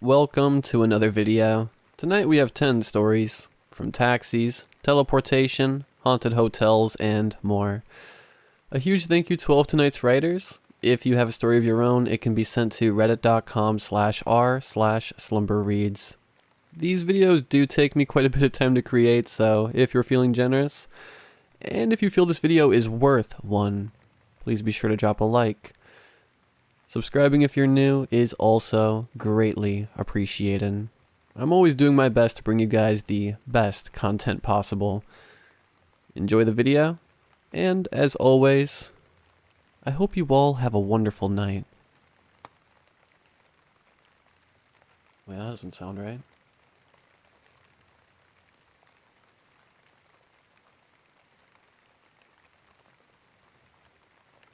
Welcome to another video. Tonight we have 10 stories, from taxis, teleportation, haunted hotels, and more. A huge thank you to all of tonight's writers. If you have a story of your own, it can be sent to reddit.com/r/slumberreads. These videos do take me quite a bit of time to create, so if you're feeling generous, and if you feel this video is worth one, please be sure to drop a like. Subscribing if you're new is also greatly appreciated. I'm always doing my best to bring you guys the best content possible. Enjoy the video, and as always, I hope you all have a wonderful night. Wait, that doesn't sound right.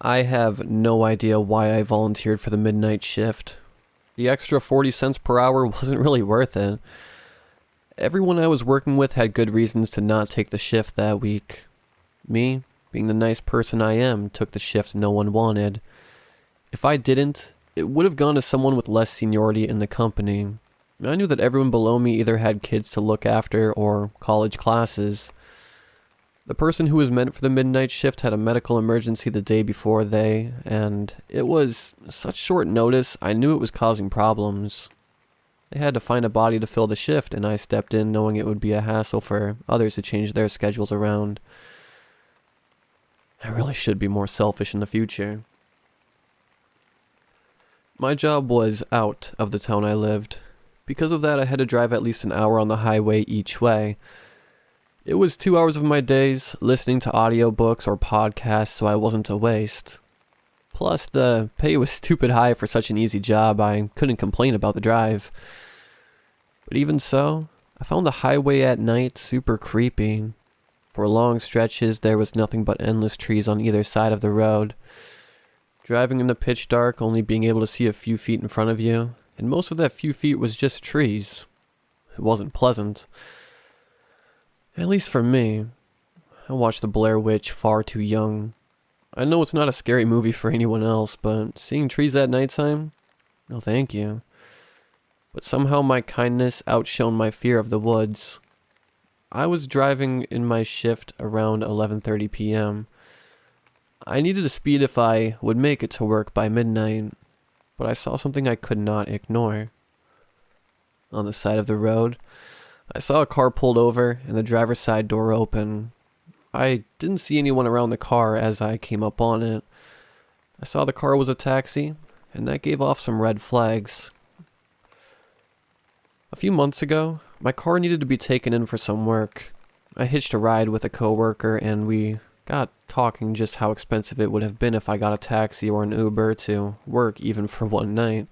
I have no idea why I volunteered for the midnight shift. The extra 40 cents per hour wasn't really worth it. Everyone I was working with had good reasons to not take the shift that week. Me, being the nice person I am, took the shift no one wanted. If I didn't, it would have gone to someone with less seniority in the company. I knew that everyone below me either had kids to look after or college classes. The person who was meant for the midnight shift had a medical emergency the day before and it was such short notice, I knew it was causing problems. They had to find a body to fill the shift, and I stepped in knowing it would be a hassle for others to change their schedules around. I really should be more selfish in the future. My job was out of the town I lived. Because of that, I had to drive at least an hour on the highway each way. It was 2 hours of my days listening to audiobooks or podcasts, so I wasn't a waste. Plus, the pay was stupid high for such an easy job, I couldn't complain about the drive. But even so, I found the highway at night super creepy. For long stretches, there was nothing but endless trees on either side of the road. Driving in the pitch dark, only being able to see a few feet in front of you, and most of that few feet was just trees. It wasn't pleasant. At least for me. I watched The Blair Witch far too young. I know it's not a scary movie for anyone else, but seeing trees at nighttime? No thank you. But somehow my kindness outshone my fear of the woods. I was driving in my shift around 11:30 p.m. I needed to speed if I would make it to work by midnight, but I saw something I could not ignore. On the side of the road, I saw a car pulled over and the driver's side door open. I didn't see anyone around the car as I came up on it. I saw the car was a taxi, and that gave off some red flags. A few months ago, my car needed to be taken in for some work. I hitched a ride with a coworker, and we got talking just how expensive it would have been if I got a taxi or an Uber to work even for one night.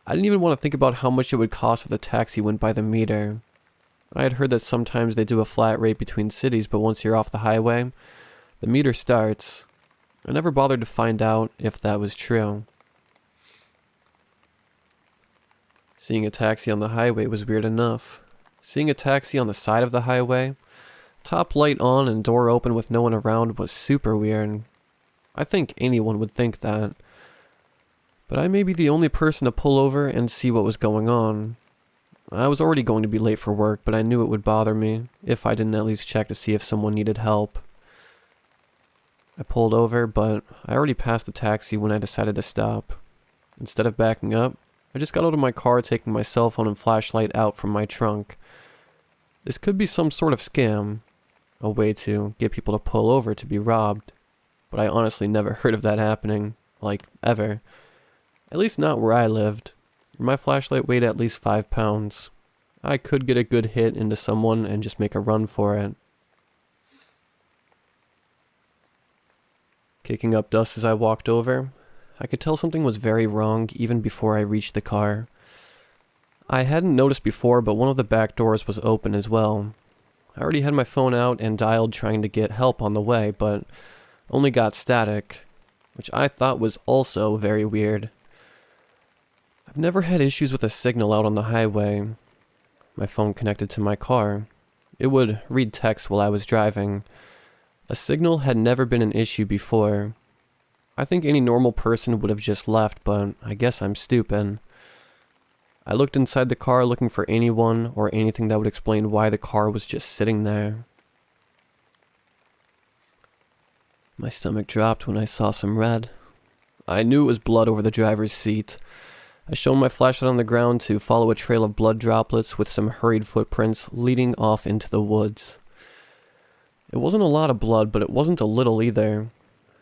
I didn't even want to think about how much it would cost if the taxi went by the meter. I had heard that sometimes they do a flat rate between cities, but once you're off the highway, the meter starts. I never bothered to find out if that was true. Seeing a taxi on the highway was weird enough. Seeing a taxi on the side of the highway, top light on and door open with no one around, was super weird. I think anyone would think that. But I may be the only person to pull over and see what was going on. I was already going to be late for work, but I knew it would bother me if I didn't at least check to see if someone needed help. I pulled over, but I already passed the taxi when I decided to stop. Instead of backing up, I just got out of my car, taking my cell phone and flashlight out from my trunk. This could be some sort of scam, a way to get people to pull over to be robbed, but I honestly never heard of that happening, like, ever. At least not where I lived. My flashlight weighed at least 5 pounds. I could get a good hit into someone and just make a run for it. Kicking up dust as I walked over, I could tell something was very wrong even before I reached the car. I hadn't noticed before, but one of the back doors was open as well. I already had my phone out and dialed trying to get help on the way, but only got static, which I thought was also very weird. I've never had issues with a signal out on the highway. My phone connected to my car. It would read text while I was driving. A signal had never been an issue before. I think any normal person would have just left, but I guess I'm stupid. I looked inside the car looking for anyone or anything that would explain why the car was just sitting there. My stomach dropped when I saw some red. I knew it was blood over the driver's seat. I shone my flashlight on the ground to follow a trail of blood droplets with some hurried footprints leading off into the woods. It wasn't a lot of blood, but it wasn't a little either.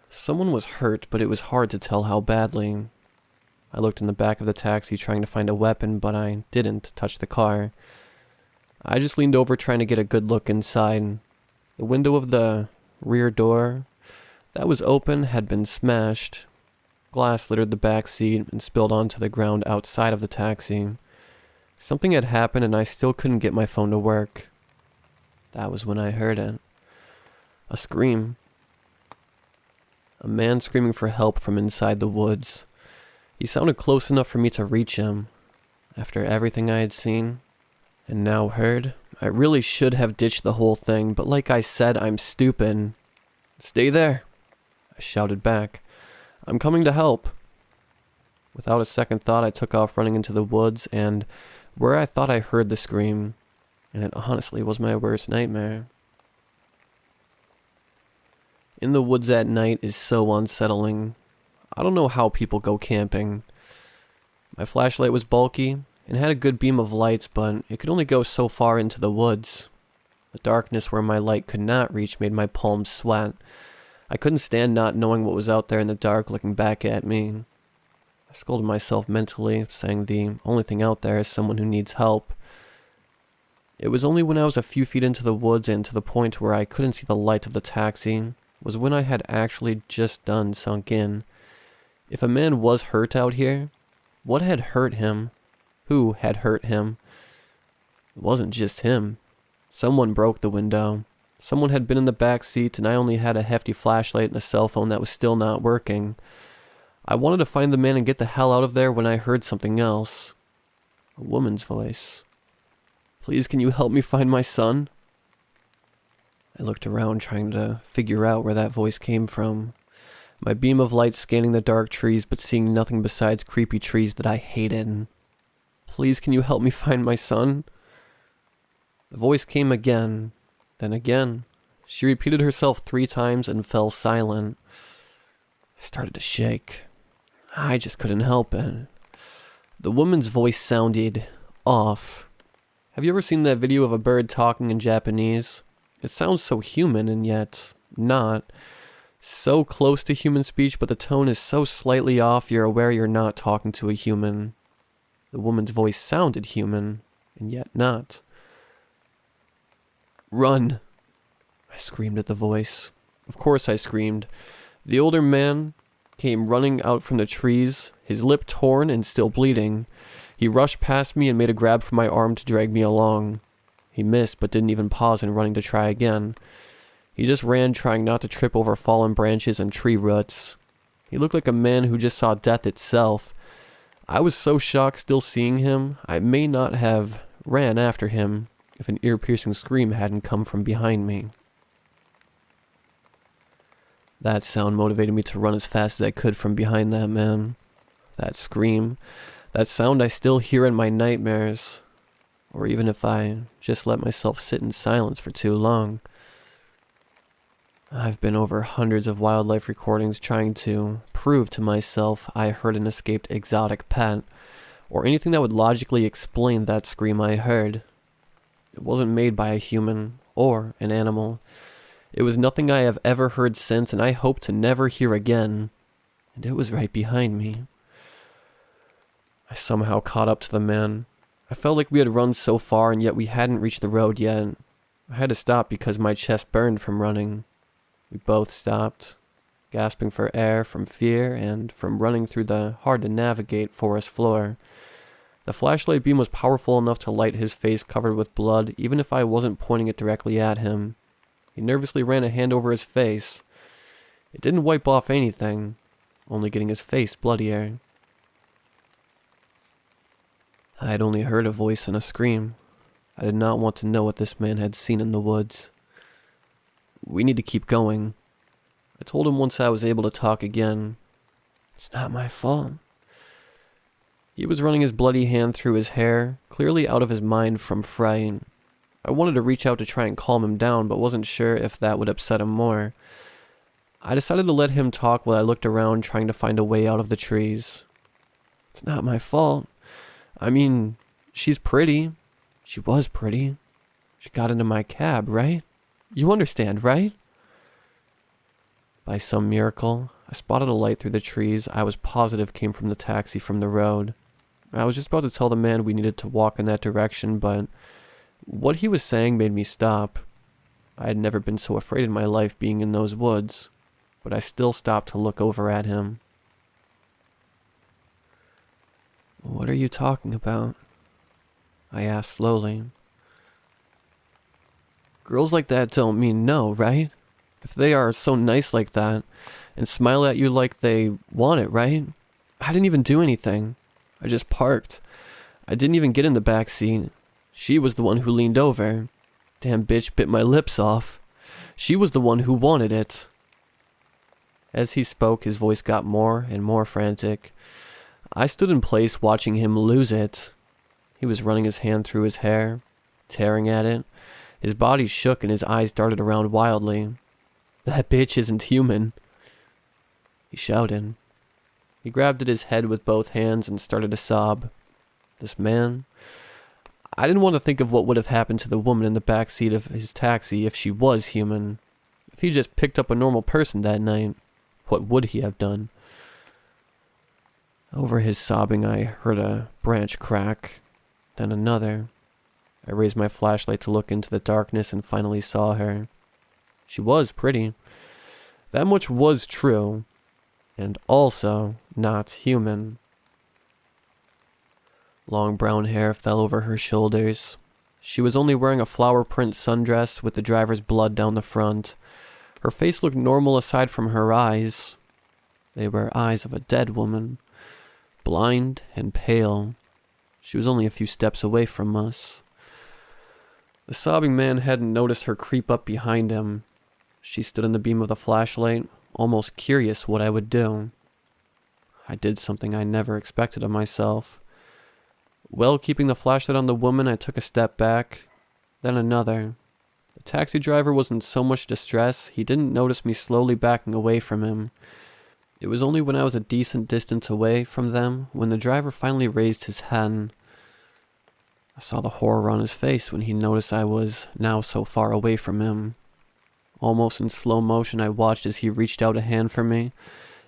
Someone was hurt, but it was hard to tell how badly. I looked in the back of the taxi trying to find a weapon, but I didn't touch the car. I just leaned over trying to get a good look inside. The window of the rear door that was open had been smashed. Glass littered the back seat and spilled onto the ground outside of the taxi. Something had happened and I still couldn't get my phone to work. That was when I heard it. A scream. A man screaming for help from inside the woods. He sounded close enough for me to reach him. After everything I had seen and now heard, I really should have ditched the whole thing, but like I said, I'm stupid. "Stay there," I shouted back. "I'm coming to help." Without a second thought, I took off running into the woods and where I thought I heard the scream, and it honestly was my worst nightmare. In the woods at night is so unsettling. I don't know how people go camping. My flashlight was bulky and had a good beam of lights, but it could only go so far into the woods. The darkness where my light could not reach made my palms sweat. I couldn't stand not knowing what was out there in the dark looking back at me. I scolded myself mentally, saying the only thing out there is someone who needs help. It was only when I was a few feet into the woods and to the point where I couldn't see the light of the taxi was when I had actually just done sunk in. If a man was hurt out here, what had hurt him? Who had hurt him? It wasn't just him. Someone broke the window. Someone had been in the back seat and I only had a hefty flashlight and a cell phone that was still not working. I wanted to find the man and get the hell out of there when I heard something else. A woman's voice. "Please, can you help me find my son?" I looked around trying to figure out where that voice came from. My beam of light scanning the dark trees but seeing nothing besides creepy trees that I hated. "Please, can you help me find my son?" The voice came again. Then again. She repeated herself 3 times and fell silent. I started to shake. I just couldn't help it. The woman's voice sounded off. Have you ever seen that video of a bird talking in Japanese? It sounds so human and yet not. So close to human speech, but the tone is so slightly off you're aware you're not talking to a human. The woman's voice sounded human, and yet not. "Run!" I screamed at the voice. Of course I screamed. The older man came running out from the trees, his lip torn and still bleeding. He rushed past me and made a grab for my arm to drag me along. He missed, but didn't even pause in running to try again. He just ran, trying not to trip over fallen branches and tree roots. He looked like a man who just saw death itself. I was so shocked still seeing him, I may not have ran after him if an ear-piercing scream hadn't come from behind me. That sound motivated me to run as fast as I could from behind that man. That scream, that sound I still hear in my nightmares, or even if I just let myself sit in silence for too long. I've been over hundreds of wildlife recordings trying to prove to myself I heard an escaped exotic pet, or anything that would logically explain that scream I heard. It wasn't made by a human or an animal. It was nothing I have ever heard since, and I hope to never hear again. And it was right behind me. I somehow caught up to the man. I felt like we had run so far, and yet we hadn't reached the road yet. I had to stop because my chest burned from running. We both stopped, gasping for air from fear and from running through the hard-to-navigate forest floor. The flashlight beam was powerful enough to light his face covered with blood, even if I wasn't pointing it directly at him. He nervously ran a hand over his face. It didn't wipe off anything, only getting his face bloodier. I had only heard a voice and a scream. I did not want to know what this man had seen in the woods. We need to keep going. I told him once I was able to talk again. It's not my fault. He was running his bloody hand through his hair, clearly out of his mind from fright. I wanted to reach out to try and calm him down, but wasn't sure if that would upset him more. I decided to let him talk while I looked around, trying to find a way out of the trees. It's not my fault. I mean, she's pretty. She was pretty. She got into my cab, right? You understand, right? By some miracle, I spotted a light through the trees I was positive came from the taxi from the road. I was just about to tell the man we needed to walk in that direction, but what he was saying made me stop. I had never been so afraid in my life being in those woods, but I still stopped to look over at him. What are you talking about? I asked slowly. Girls like that don't mean no, right? If they are so nice like that and smile at you like they want it, right? I didn't even do anything. I just parked. I didn't even get in the back seat. She was the one who leaned over. Damn bitch bit my lips off. She was the one who wanted it. As he spoke, his voice got more and more frantic. I stood in place watching him lose it. He was running his hand through his hair, tearing at it. His body shook and his eyes darted around wildly. That bitch isn't human, he shouted. He grabbed at his head with both hands and started to sob. This man... I didn't want to think of what would have happened to the woman in the back seat of his taxi if she was human. If he just picked up a normal person that night, what would he have done? Over his sobbing, I heard a branch crack, then another. I raised my flashlight to look into the darkness and finally saw her. She was pretty. That much was true, and also not human. Long brown hair fell over her shoulders. She was only wearing a flower print sundress with the driver's blood down the front. Her face looked normal aside from her eyes. They were eyes of a dead woman, blind and pale. She was only a few steps away from us. The sobbing man hadn't noticed her creep up behind him. She stood in the beam of the flashlight, almost curious what I would do. I did something I never expected of myself. Well, keeping the flashlight on the woman, I took a step back, then another. The taxi driver was in so much distress, he didn't notice me slowly backing away from him. It was only when I was a decent distance away from them when the driver finally raised his head. I saw the horror on his face when he noticed I was now so far away from him. Almost in slow motion, I watched as he reached out a hand for me,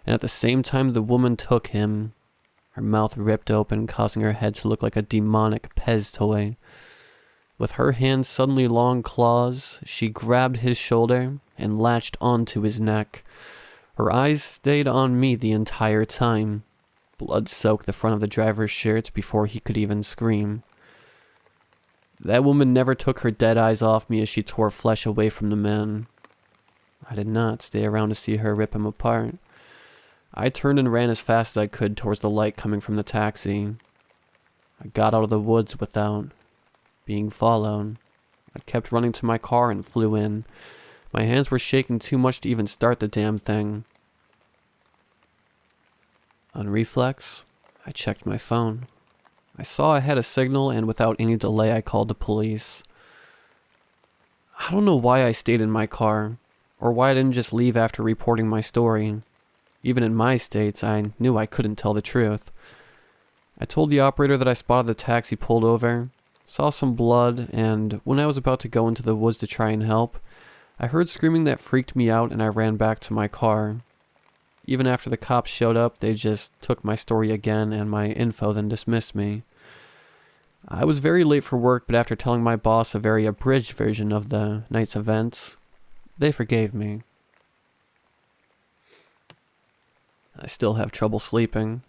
and at the same time the woman took him. Her mouth ripped open, causing her head to look like a demonic Pez toy. With her hands suddenly long claws, she grabbed his shoulder and latched onto his neck. Her eyes stayed on me the entire time. Blood soaked the front of the driver's shirt before he could even scream. That woman never took her dead eyes off me as she tore flesh away from the man. I did not stay around to see her rip him apart. I turned and ran as fast as I could towards the light coming from the taxi. I got out of the woods without being followed. I kept running to my car and flew in. My hands were shaking too much to even start the damn thing. On reflex, I checked my phone. I saw I had a signal, and without any delay I called the police. I don't know why I stayed in my car, or why I didn't just leave after reporting my story. Even in my states, I knew I couldn't tell the truth. I told the operator that I spotted the taxi pulled over, saw some blood, and when I was about to go into the woods to try and help, I heard screaming that freaked me out and I ran back to my car. Even after the cops showed up, they just took my story again and my info, then dismissed me. I was very late for work, but after telling my boss a very abridged version of the night's events, they forgave me. I still have trouble sleeping.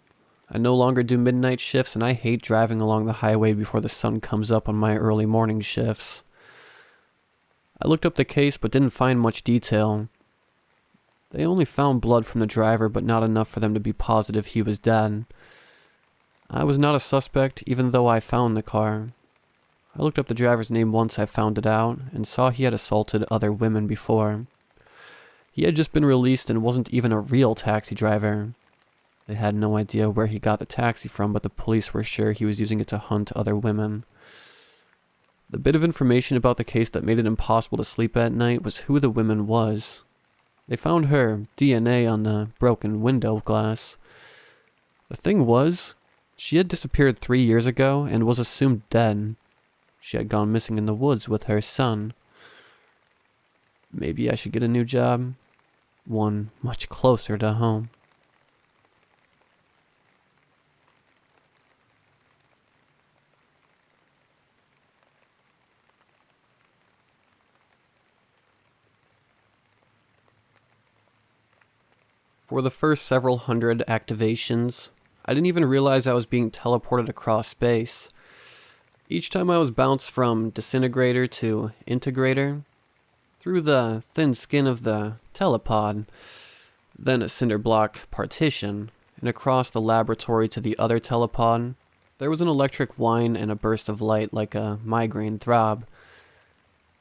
I no longer do midnight shifts, and I hate driving along the highway before the sun comes up on my early morning shifts. I looked up the case but didn't find much detail. They only found blood from the driver, but not enough for them to be positive he was dead. I was not a suspect even though I found the car. I looked up the driver's name once I found it out and saw he had assaulted other women before. He had just been released and wasn't even a real taxi driver. They had no idea where he got the taxi from, but the police were sure he was using it to hunt other women. The bit of information about the case that made it impossible to sleep at night was who the woman was. They found her DNA on the broken window glass. The thing was, she had disappeared 3 years ago and was assumed dead. She had gone missing in the woods with her son. Maybe I should get a new job. One much closer to home. For the first several hundred activations, I didn't even realize I was being teleported across space. Each time I was bounced from disintegrator to integrator, through the thin skin of the telepod, then a cinder block partition, and across the laboratory to the other telepod, there was an electric whine and a burst of light like a migraine throb.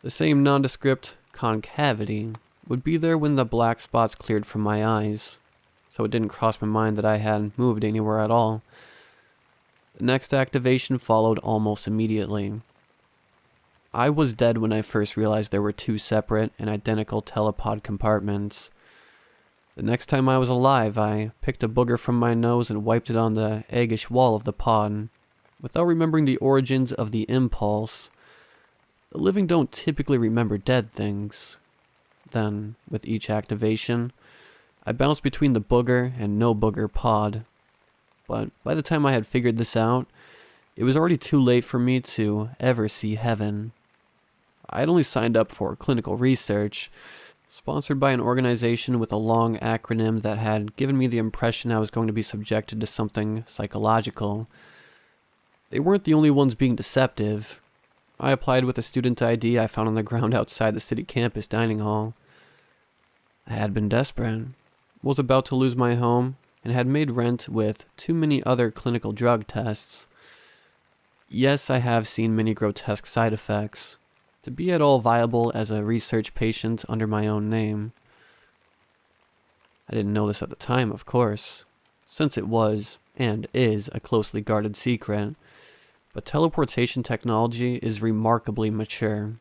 The same nondescript concavity would be there when the black spots cleared from my eyes, so it didn't cross my mind that I had moved anywhere at all. The next activation followed almost immediately. I was dead when I first realized there were two separate and identical telepod compartments. The next time I was alive, I picked a booger from my nose and wiped it on the eggish wall of the pod, without remembering the origins of the impulse. The living don't typically remember dead things. Then, with each activation, I bounced between the booger and no booger pod. But by the time I had figured this out, it was already too late for me to ever see heaven. I had only signed up for clinical research, sponsored by an organization with a long acronym that had given me the impression I was going to be subjected to something psychological. They weren't the only ones being deceptive. I applied with a student ID I found on the ground outside the city campus dining hall. I had been desperate, was about to lose my home, and had made rent with too many other clinical drug tests. Yes, I have seen many grotesque side effects. To be at all viable as a research patient under my own name. I didn't know this at the time, of course, since it was, and is, a closely guarded secret, but teleportation technology is remarkably mature.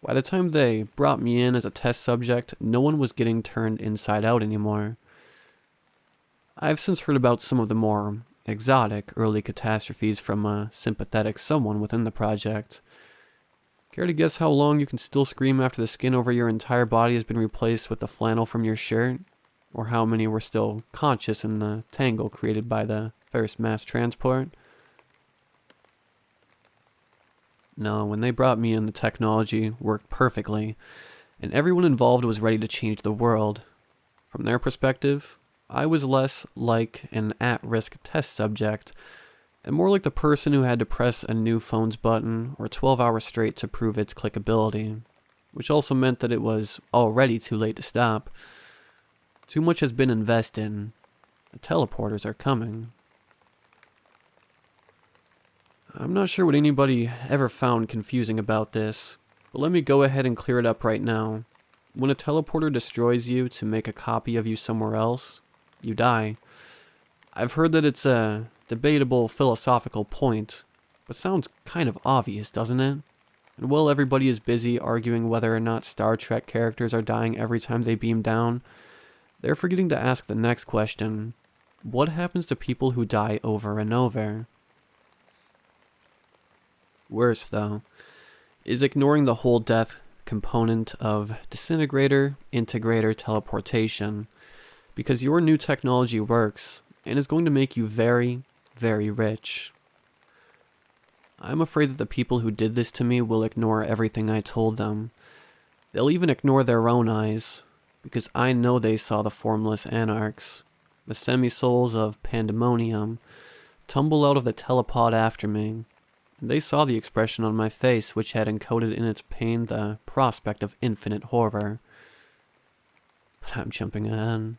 By the time they brought me in as a test subject, no one was getting turned inside out anymore. I've since heard about some of the more exotic early catastrophes from a sympathetic someone within the project. Care to guess how long you can still scream after the skin over your entire body has been replaced with the flannel from your shirt? Or how many were still conscious in the tangle created by the first mass transport? No, when they brought me in, the technology worked perfectly, and everyone involved was ready to change the world. From their perspective, I was less like an at-risk test subject, and more like the person who had to press a new phone's button or 12 hours straight to prove its clickability, which also meant that it was already too late to stop. Too much has been invested. The teleporters are coming. I'm not sure what anybody ever found confusing about this, but let me go ahead and clear it up right now. When a teleporter destroys you to make a copy of you somewhere else, you die. I've heard that it's a debatable philosophical point, but sounds kind of obvious, doesn't it? And while everybody is busy arguing whether or not Star Trek characters are dying every time they beam down, they're forgetting to ask the next question. What happens to people who die over and over? Worse, though, is ignoring the whole death component of disintegrator, integrator, teleportation, because your new technology works and is going to make you very, very rich. I'm afraid that the people who did this to me will ignore everything I told them. They'll even ignore their own eyes, because I know they saw the formless anarchs, the semi-souls of pandemonium, tumble out of the telepod after me. They saw the expression on my face, which had encoded in its pain the prospect of infinite horror. But I'm jumping ahead.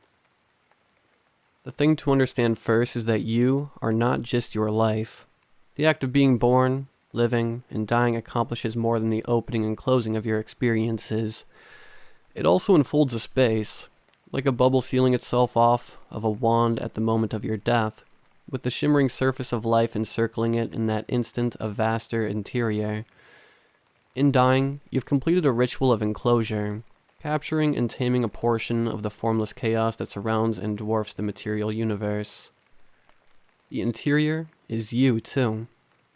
The thing to understand first is that you are not just your life. The act of being born, living, and dying accomplishes more than the opening and closing of your experiences. It also unfolds a space, like a bubble sealing itself off of a wand at the moment of your death, with the shimmering surface of life encircling it in that instant a vaster interior. In dying, you've completed a ritual of enclosure, capturing and taming a portion of the formless chaos that surrounds and dwarfs the material universe. The interior is you, too.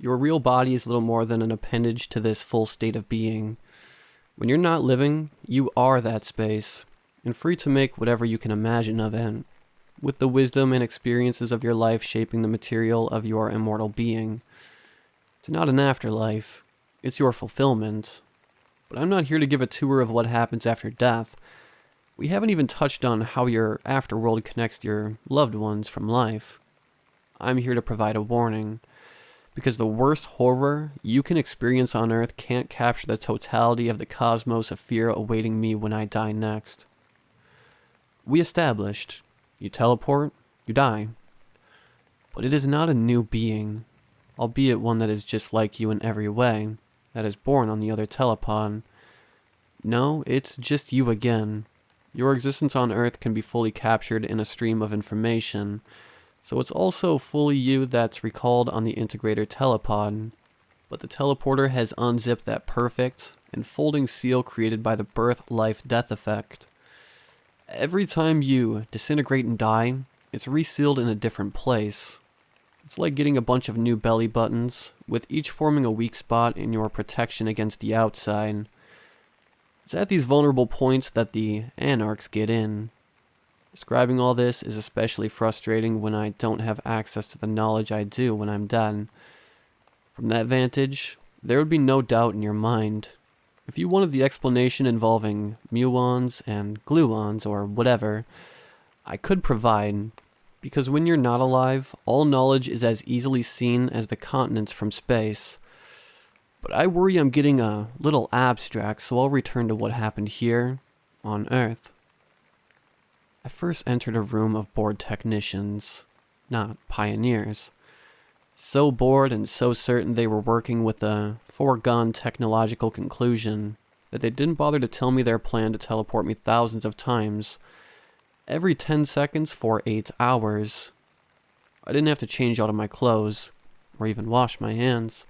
Your real body is little more than an appendage to this full state of being. When you're not living, you are that space, and free to make whatever you can imagine of it, with the wisdom and experiences of your life shaping the material of your immortal being. It's not an afterlife, it's your fulfillment. But I'm not here to give a tour of what happens after death. We haven't even touched on how your afterworld connects to your loved ones from life. I'm here to provide a warning, because the worst horror you can experience on Earth can't capture the totality of the cosmos of fear awaiting me when I die next. We established, you teleport, you die. But it is not a new being, albeit one that is just like you in every way, that is born on the other telepod. No, it's just you again. Your existence on Earth can be fully captured in a stream of information, so it's also fully you that's recalled on the integrator telepod. But the teleporter has unzipped that perfect, enfolding seal created by the birth, life, death effect. Every time you disintegrate and die, it's resealed in a different place. It's like getting a bunch of new belly buttons, with each forming a weak spot in your protection against the outside. It's at these vulnerable points that the anarchs get in. Describing all this is especially frustrating when I don't have access to the knowledge I do when I'm dead. From that vantage, there would be no doubt in your mind. If you wanted the explanation involving muons and gluons or whatever, I could provide, because when you're not alive, all knowledge is as easily seen as the continents from space. But I worry I'm getting a little abstract, so I'll return to what happened here, on Earth. I first entered a room of bored technicians, not pioneers. So bored and so certain they were working with a foregone technological conclusion that they didn't bother to tell me their plan to teleport me thousands of times, every 10 seconds for 8 hours. I didn't have to change out of my clothes, or even wash my hands.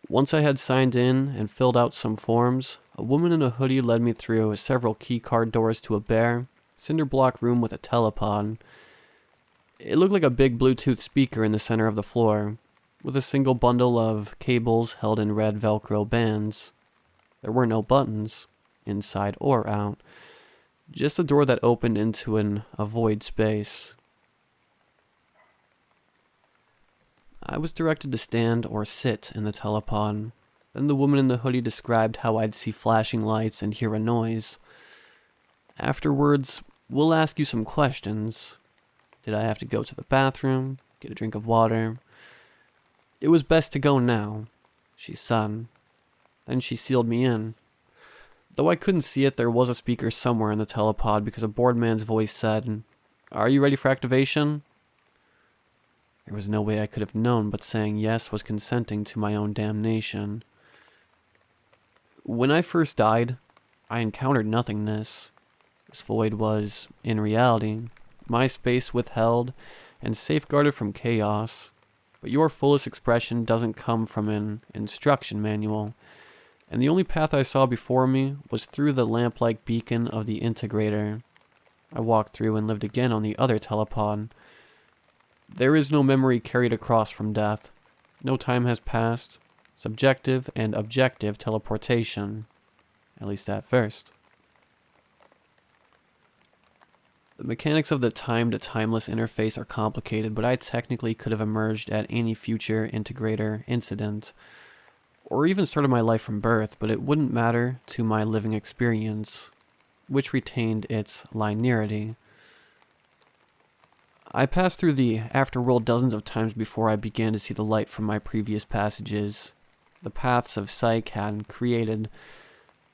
Once I had signed in and filled out some forms, a woman in a hoodie led me through several keycard doors to a bare, cinder block room with a telepod. It looked like a big Bluetooth speaker in the center of the floor, with a single bundle of cables held in red Velcro bands. There were no buttons, inside or out, just a door that opened into a void space. I was directed to stand or sit in the telepod. Then the woman in the hoodie described how I'd see flashing lights and hear a noise. Afterwards, we'll ask you some questions. Did I have to go to the bathroom, get a drink of water? It was best to go now, she said. Then she sealed me in. Though I couldn't see it, there was a speaker somewhere in the telepod because a bored man's voice said, "Are you ready for activation?" There was no way I could have known, but saying yes was consenting to my own damnation. When I first died, I encountered nothingness. This void was, in reality, my space withheld and safeguarded from chaos. But your fullest expression doesn't come from an instruction manual, and the only path I saw before me was through the lamp-like beacon of the integrator. I walked through and lived again on the other telepod. There is no memory carried across from death. No time has passed. Subjective and objective teleportation. At least at first. The mechanics of the time-to-timeless interface are complicated, but I technically could have emerged at any future integrator incident, or even started my life from birth, but it wouldn't matter to my living experience, which retained its linearity. I passed through the afterworld dozens of times before I began to see the light from my previous passages. The paths of Psyche had created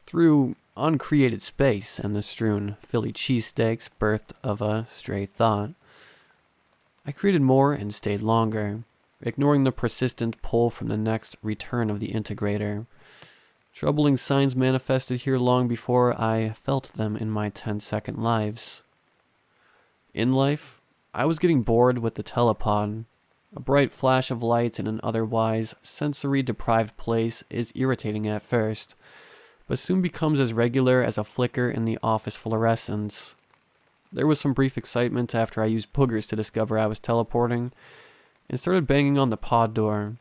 through uncreated space, and the strewn Philly cheesesteaks birthed of a stray thought. I created more and stayed longer, ignoring the persistent pull from the next return of the integrator. Troubling signs manifested here long before I felt them in my 10-second lives. In life, I was getting bored with the telepod. A bright flash of light in an otherwise sensory-deprived place is irritating at first, but soon becomes as regular as a flicker in the office fluorescence. There was some brief excitement after I used boogers to discover I was teleporting, and started banging on the pod door.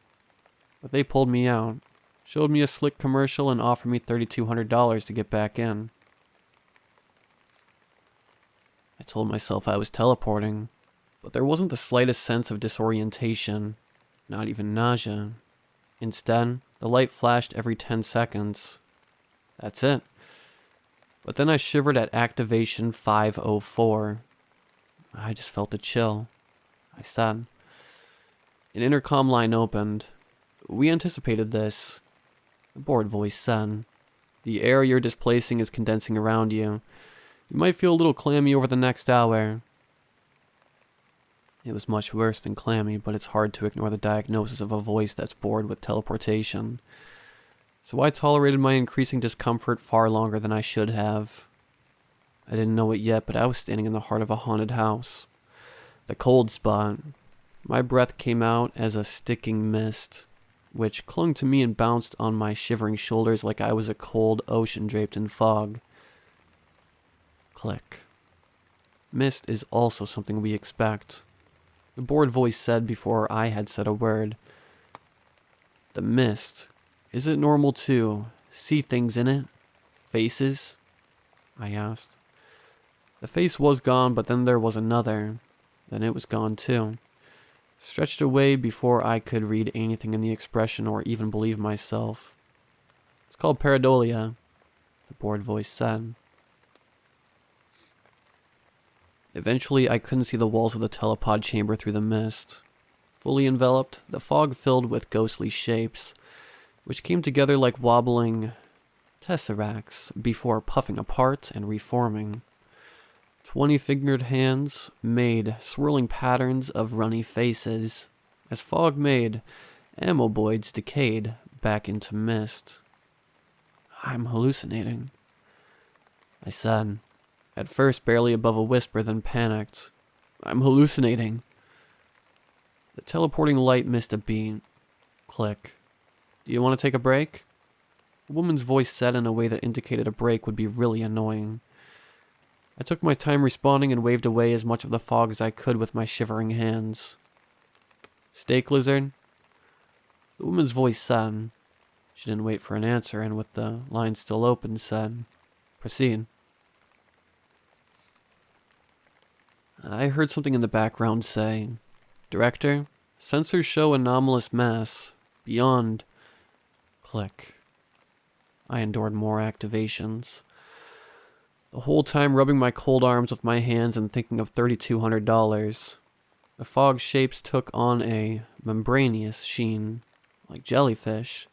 But they pulled me out, showed me a slick commercial, and offered me $3,200 to get back in. I told myself I was teleporting, but there wasn't the slightest sense of disorientation, not even nausea. Instead, the light flashed every 10 seconds. That's it. But then I shivered at activation 504. I just felt a chill. I said. An intercom line opened. We anticipated this. A bored voice said. The air you're displacing is condensing around you. You might feel a little clammy over the next hour. It was much worse than clammy, but it's hard to ignore the diagnosis of a voice that's bored with teleportation. So I tolerated my increasing discomfort far longer than I should have. I didn't know it yet, but I was standing in the heart of a haunted house. The cold spot. My breath came out as a sticking mist, which clung to me and bounced on my shivering shoulders like I was a cold ocean draped in fog. Click. Mist is also something we expect. The bored voice said before I had said a word. The mist. Is it normal to see things in it? Faces? I asked. The face was gone, but then there was another. Then it was gone too. Stretched away before I could read anything in the expression or even believe myself. It's called pareidolia, the bored voice said. Eventually, I couldn't see the walls of the telepod chamber through the mist. Fully enveloped, the fog filled with ghostly shapes, which came together like wobbling tesseracts before puffing apart and reforming. 20-fingered hands made swirling patterns of runny faces, as fog made amoeboids decayed back into mist. I'm hallucinating, I said, at first barely above a whisper, then panicked. I'm hallucinating. The teleporting light missed a beat. Click. Do you want to take a break? A woman's voice said in a way that indicated a break would be really annoying. I took my time responding and waved away as much of the fog as I could with my shivering hands. StakeLizard? The woman's voice said. She didn't wait for an answer, and with the line still open, said, Proceed. I heard something in the background say, Director, sensors show anomalous mass. Beyond. Click. I endured more activations. The whole time rubbing my cold arms with my hands and thinking of $3,200. The fog shapes took on a membranous sheen, like jellyfish,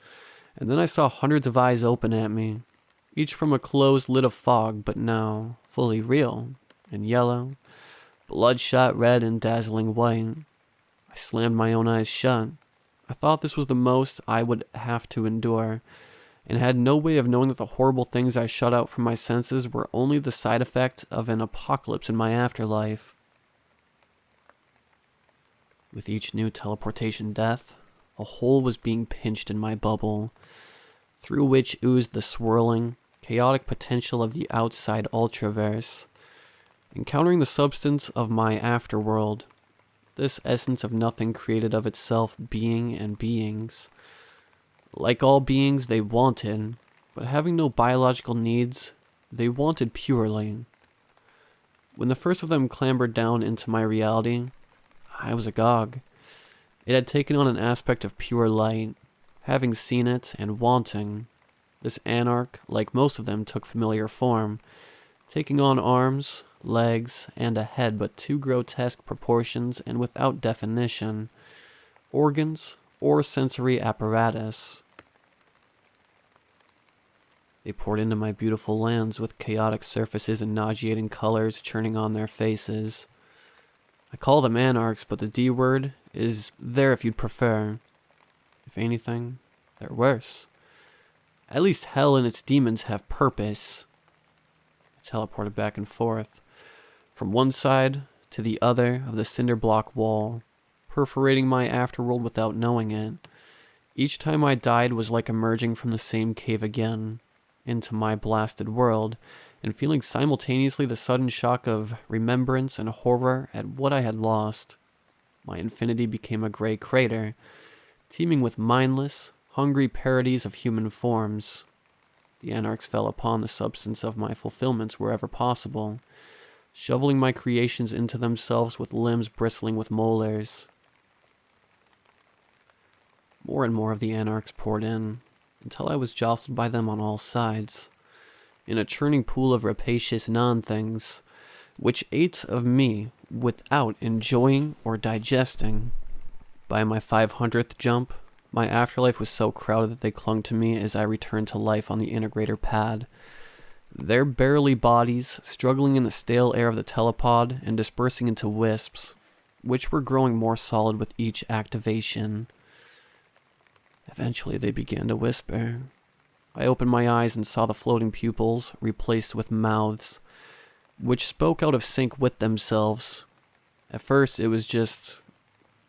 and then I saw hundreds of eyes open at me, each from a closed lid of fog, but now fully real, and yellow, bloodshot red, and dazzling white. I slammed my own eyes shut. I thought this was the most I would have to endure, and had no way of knowing that the horrible things I shut out from my senses were only the side effect of an apocalypse in my afterlife. With each new teleportation death, a hole was being pinched in my bubble, through which oozed the swirling, chaotic potential of the outside ultraverse, encountering the substance of my afterworld, this essence of nothing created of itself being and beings. Like all beings, they wanted, but having no biological needs, they wanted purely. When the first of them clambered down into my reality, I was agog. It had taken on an aspect of pure light, having seen it and wanting. This anarch, like most of them, took familiar form, taking on arms, legs, and a head, but too grotesque proportions and without definition, organs, or sensory apparatus. They poured into my beautiful lands with chaotic surfaces and nauseating colors churning on their faces. I call them anarchs, but the D word is there if you'd prefer. If anything, they're worse. At least hell and its demons have purpose. I teleported back and forth, from one side to the other of the cinder block wall, perforating my afterworld without knowing it. Each time I died was like emerging from the same cave again, into my blasted world, and feeling simultaneously the sudden shock of remembrance and horror at what I had lost. My infinity became a gray crater, teeming with mindless, hungry parodies of human forms. The anarchs fell upon the substance of my fulfillments wherever possible, shoveling my creations into themselves with limbs bristling with molars. More and more of the anarchs poured in, until I was jostled by them on all sides, in a churning pool of rapacious non-things, which ate of me without enjoying or digesting. By my 500th jump, my afterlife was so crowded that they clung to me as I returned to life on the integrator pad, their barely bodies struggling in the stale air of the telepod and dispersing into wisps, which were growing more solid with each activation. Eventually they began to whisper. I opened my eyes and saw the floating pupils replaced with mouths, which spoke out of sync with themselves. At first it was just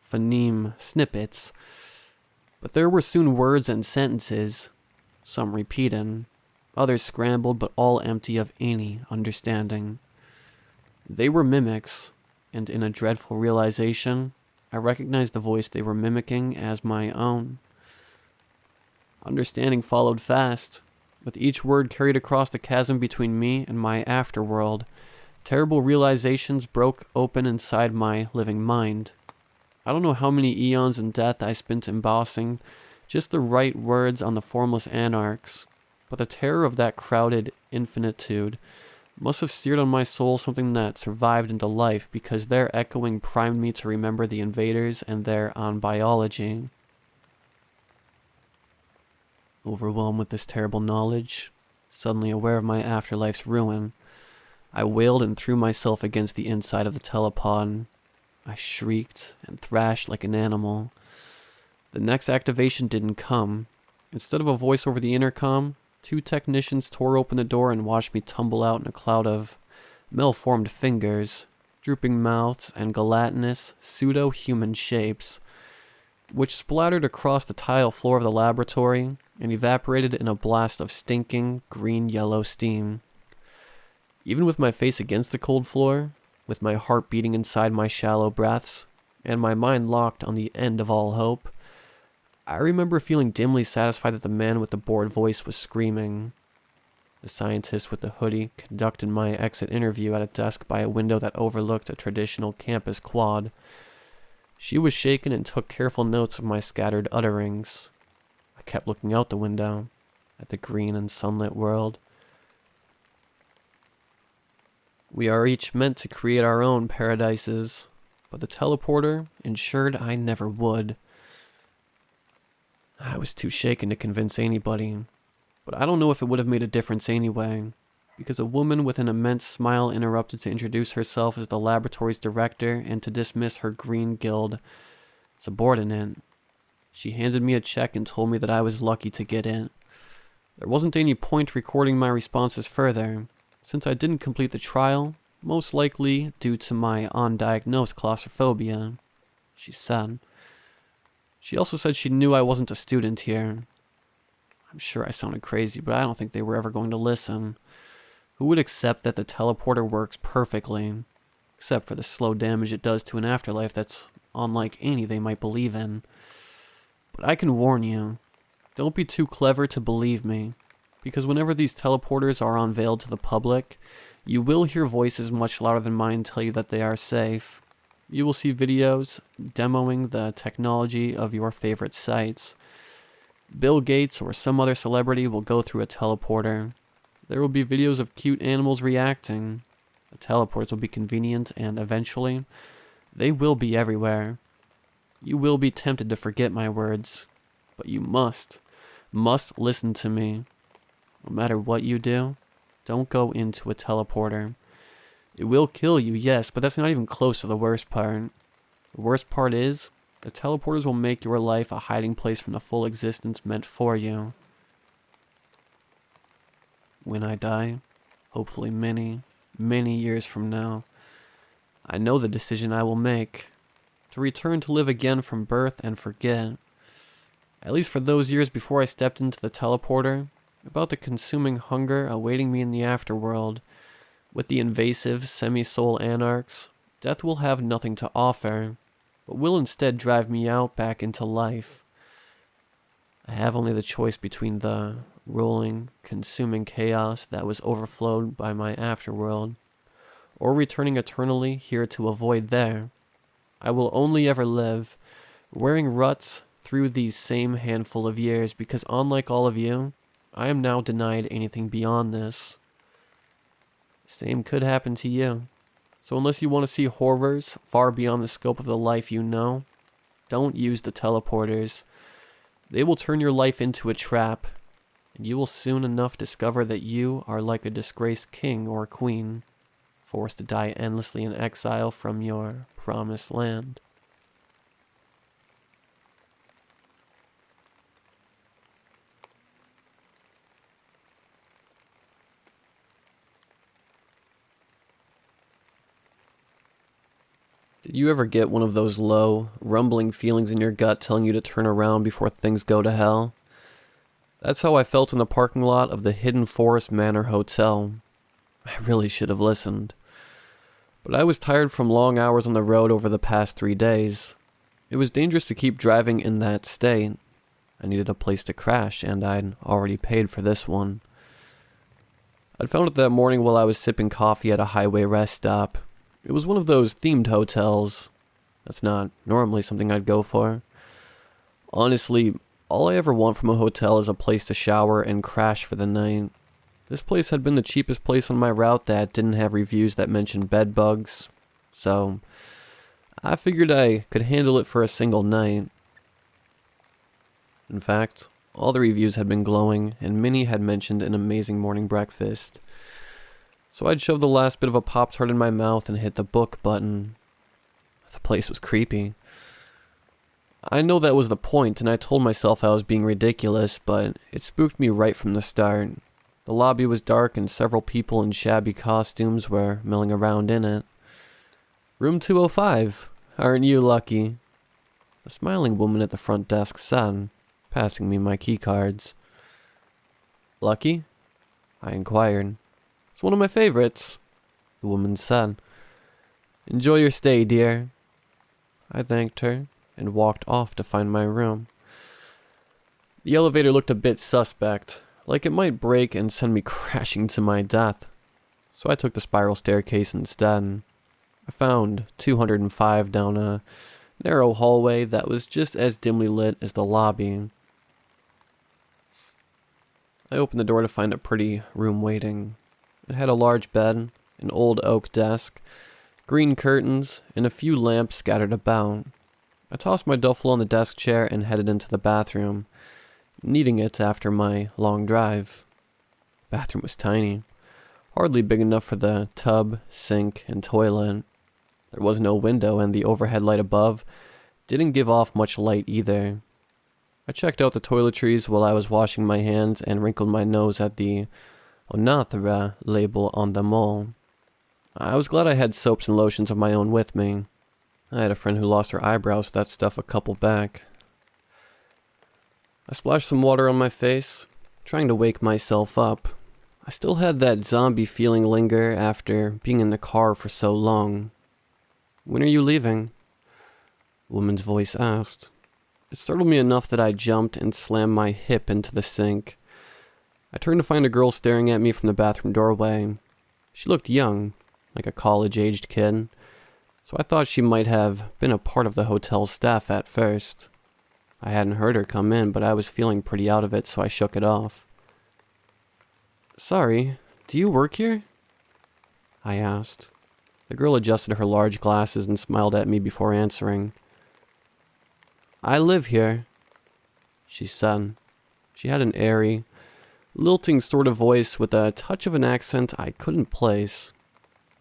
phoneme snippets, but there were soon words and sentences, some repeated, others scrambled but all empty of any understanding. They were mimics, and in a dreadful realization, I recognized the voice they were mimicking as my own. Understanding followed fast, with each word carried across the chasm between me and my afterworld. Terrible realizations broke open inside my living mind. I don't know how many eons in death I spent embossing just the right words on the formless anarchs, but the terror of that crowded infinitude must have seared on my soul something that survived into life, because their echoing primed me to remember the invaders and their on biology. Overwhelmed with this terrible knowledge, suddenly aware of my afterlife's ruin, I wailed and threw myself against the inside of the telepod. I shrieked and thrashed like an animal. The next activation didn't come. Instead of a voice over the intercom, 2 technicians tore open the door and watched me tumble out in a cloud of malformed fingers, drooping mouths, and gelatinous, pseudo-human shapes, which splattered across the tile floor of the laboratory and evaporated in a blast of stinking green-yellow steam. Even with my face against the cold floor, with my heart beating inside my shallow breaths, and my mind locked on the end of all hope, I remember feeling dimly satisfied that the man with the bored voice was screaming. The scientist with the hoodie conducted my exit interview at a desk by a window that overlooked a traditional campus quad. She was shaken and took careful notes of my scattered utterings. I kept looking out the window, at the green and sunlit world. We are each meant to create our own paradises, but the teleporter ensured I never would. I was too shaken to convince anybody, but I don't know if it would have made a difference anyway, because a woman with an immense smile interrupted to introduce herself as the laboratory's director and to dismiss her Green Guild subordinate. She handed me a check and told me that I was lucky to get in. There wasn't any point recording my responses further, since I didn't complete the trial, most likely due to my undiagnosed claustrophobia, she said. She also said she knew I wasn't a student here. I'm sure I sounded crazy, but I don't think they were ever going to listen. Who would accept that the teleporter works perfectly, except for the slow damage it does to an afterlife that's unlike any they might believe in? But I can warn you, don't be too clever to believe me, because whenever these teleporters are unveiled to the public, you will hear voices much louder than mine tell you that they are safe. You will see videos demoing the technology of your favorite sites. Bill Gates or some other celebrity will go through a teleporter. There will be videos of cute animals reacting. The teleporters will be convenient, and eventually, they will be everywhere. You will be tempted to forget my words, but you must listen to me. No matter what you do, don't go into a teleporter. It will kill you, yes, but that's not even close to the worst part. The worst part is, the teleporters will make your life a hiding place from the full existence meant for you. When I die, hopefully many, many years from now, I know the decision I will make. To return to live again from birth and forget. At least for those years before I stepped into the teleporter, about the consuming hunger awaiting me in the afterworld. With the invasive, semi-soul anarchs, death will have nothing to offer, but will instead drive me out back into life. I have only the choice between the rolling, consuming chaos that was overflowed by my afterworld, or returning eternally here to avoid there. I will only ever live, wearing ruts through these same handful of years, because unlike all of you, I am now denied anything beyond this. Same could happen to you. So unless you want to see horrors far beyond the scope of the life you know, don't use the teleporters. They will turn your life into a trap, and you will soon enough discover that you are like a disgraced king or queen, forced to die endlessly in exile from your promised land. Did you ever get one of those low, rumbling feelings in your gut telling you to turn around before things go to hell? That's how I felt in the parking lot of the Hidden Forest Manor Hotel. I really should have listened. But I was tired from long hours on the road over the past 3 days. It was dangerous to keep driving in that state. I needed a place to crash, and I'd already paid for this one. I'd found it that morning while I was sipping coffee at a highway rest stop. It was one of those themed hotels. That's not normally something I'd go for. Honestly, all I ever want from a hotel is a place to shower and crash for the night. This place had been the cheapest place on my route that didn't have reviews that mentioned bed bugs, so I figured I could handle it for a single night. In fact, all the reviews had been glowing, and many had mentioned an amazing morning breakfast. So I'd shove the last bit of a Pop-Tart in my mouth and hit the book button. The place was creepy. I know that was the point, and I told myself I was being ridiculous, but it spooked me right from the start. The lobby was dark and several people in shabby costumes were milling around in it. "Room 205, aren't you lucky?" The smiling woman at the front desk said, passing me my keycards. "Lucky?" I inquired. "It's one of my favorites," the woman said. "Enjoy your stay, dear." I thanked her and walked off to find my room. The elevator looked a bit suspect, like it might break and send me crashing to my death. So I took the spiral staircase instead. I found 205 down a narrow hallway that was just as dimly lit as the lobby. I opened the door to find a pretty room waiting. It had a large bed, an old oak desk, green curtains, and a few lamps scattered about. I tossed my duffel on the desk chair and headed into the bathroom, needing it after my long drive. The bathroom was tiny, hardly big enough for the tub, sink, and toilet. There was no window, and the overhead light above didn't give off much light either. I checked out the toiletries while I was washing my hands and wrinkled my nose at the Onathra label on them all. I was glad I had soaps and lotions of my own with me. I had a friend who lost her eyebrows to that stuff a couple back. I splashed some water on my face, trying to wake myself up. I still had that zombie feeling linger after being in the car for so long. "When are you leaving?" The woman's voice asked. It startled me enough that I jumped and slammed my hip into the sink. I turned to find a girl staring at me from the bathroom doorway. She looked young, like a college-aged kid, so I thought she might have been a part of the hotel's staff at first. I hadn't heard her come in, but I was feeling pretty out of it, so I shook it off. "Sorry, do you work here?" I asked. The girl adjusted her large glasses and smiled at me before answering. "I live here," she said. She had an airy, lilting sort of voice with a touch of an accent I couldn't place.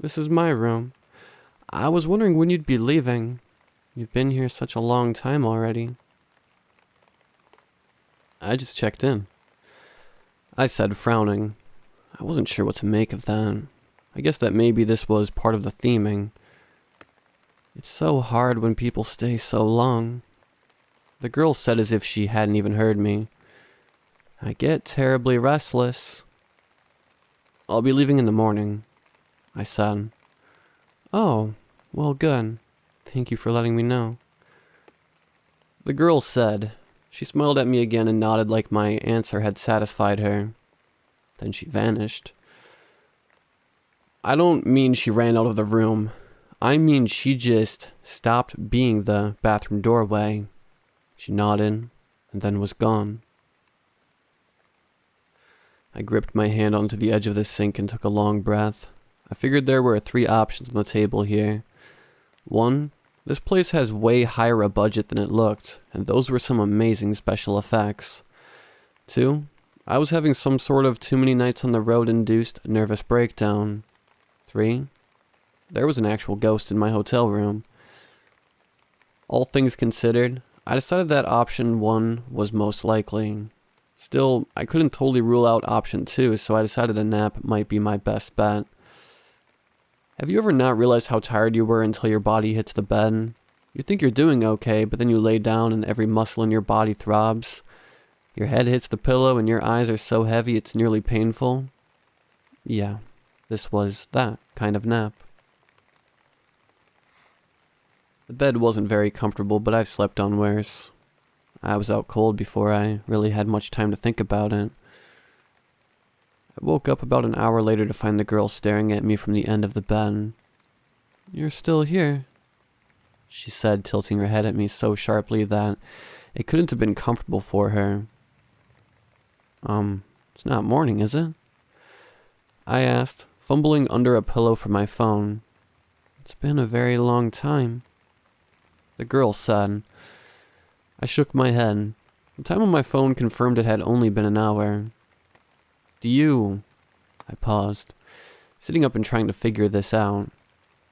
This is my room. I was wondering when you'd be leaving. You've been here such a long time already. I just checked in, I said, frowning. I wasn't sure what to make of that. I guess that maybe this was part of the theming. It's so hard when people stay so long. The girl said as if she hadn't even heard me. I get terribly restless. I'll be leaving in the morning, I said. Oh, well, good. Thank you for letting me know. The girl said. She smiled at me again and nodded like my answer had satisfied her. Then she vanished. I don't mean she ran out of the room. I mean she just stopped being the bathroom doorway. She nodded and then was gone. I gripped my hand onto the edge of the sink and took a long breath. I figured there were 3 options on the table here. 1, this place has way higher a budget than it looked, and those were some amazing special effects. 2, I was having some sort of too many nights on the road induced nervous breakdown. 3, there was an actual ghost in my hotel room. All things considered, I decided that option 1 was most likely. Still, I couldn't totally rule out option 2, so I decided a nap might be my best bet. Have you ever not realized how tired you were until your body hits the bed? You think you're doing okay, but then you lay down and every muscle in your body throbs. Your head hits the pillow and your eyes are so heavy it's nearly painful. Yeah, this was that kind of nap. The bed wasn't very comfortable, but I've slept on worse. I was out cold before I really had much time to think about it. I woke up about an hour later to find the girl staring at me from the end of the bed. You're still here, she said, tilting her head at me so sharply that it couldn't have been comfortable for her. It's not morning, is it? I asked, fumbling under a pillow for my phone. It's been a very long time, the girl said. I shook my head. The time on my phone confirmed it had only been an hour. I paused, sitting up and trying to figure this out.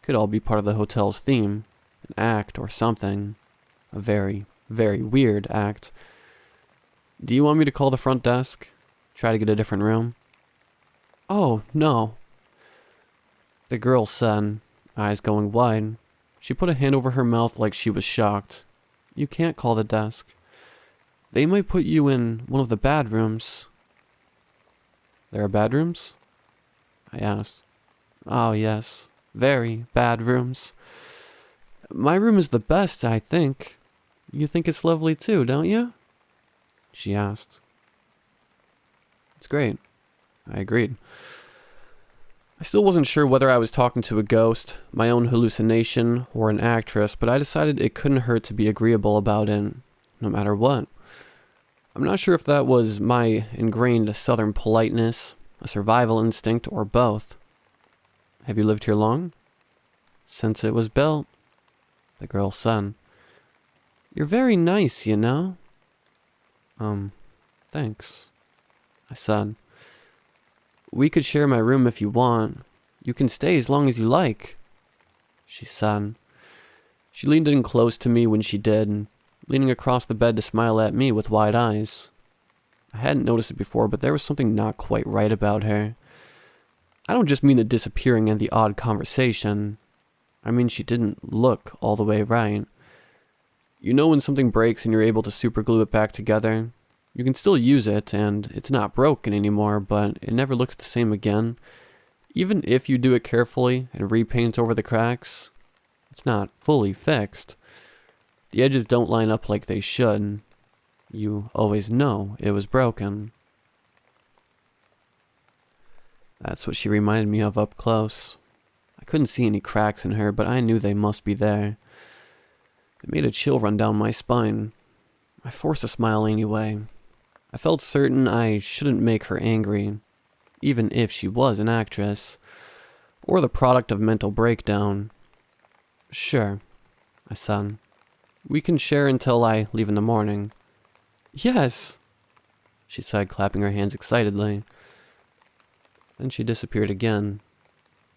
Could all be part of the hotel's theme, an act or something. A very, very weird act. Do you want me to call the front desk? Try to get a different room? Oh, no, the girl said, eyes going wide. She put a hand over her mouth like she was shocked. You can't call the desk. They might put you in one of the bad rooms. There are bad rooms? I asked. Oh, yes. Very bad rooms. My room is the best, I think. You think it's lovely too, don't you? She asked. It's great. I agreed. I still wasn't sure whether I was talking to a ghost, my own hallucination, or an actress, but I decided it couldn't hurt to be agreeable about it, no matter what. I'm not sure if that was my ingrained southern politeness, a survival instinct, or both. Have you lived here long? Since it was built, the girl said. You're very nice, you know. Thanks, I said. We could share my room if you want. You can stay as long as you like, she said. She leaned in close to me when she did, leaning across the bed to smile at me with wide eyes. I hadn't noticed it before, but there was something not quite right about her. I don't just mean the disappearing and the odd conversation. I mean she didn't look all the way right. You know when something breaks and you're able to superglue it back together? You can still use it, and it's not broken anymore, but it never looks the same again. Even if you do it carefully and repaint over the cracks, it's not fully fixed. The edges don't line up like they should. You always know it was broken. That's what she reminded me of up close. I couldn't see any cracks in her, but I knew they must be there. It made a chill run down my spine. I forced a smile anyway. I felt certain I shouldn't make her angry, even if she was an actress, or the product of mental breakdown. Sure, I said. We can share until I leave in the morning. Yes, she said, clapping her hands excitedly. Then she disappeared again.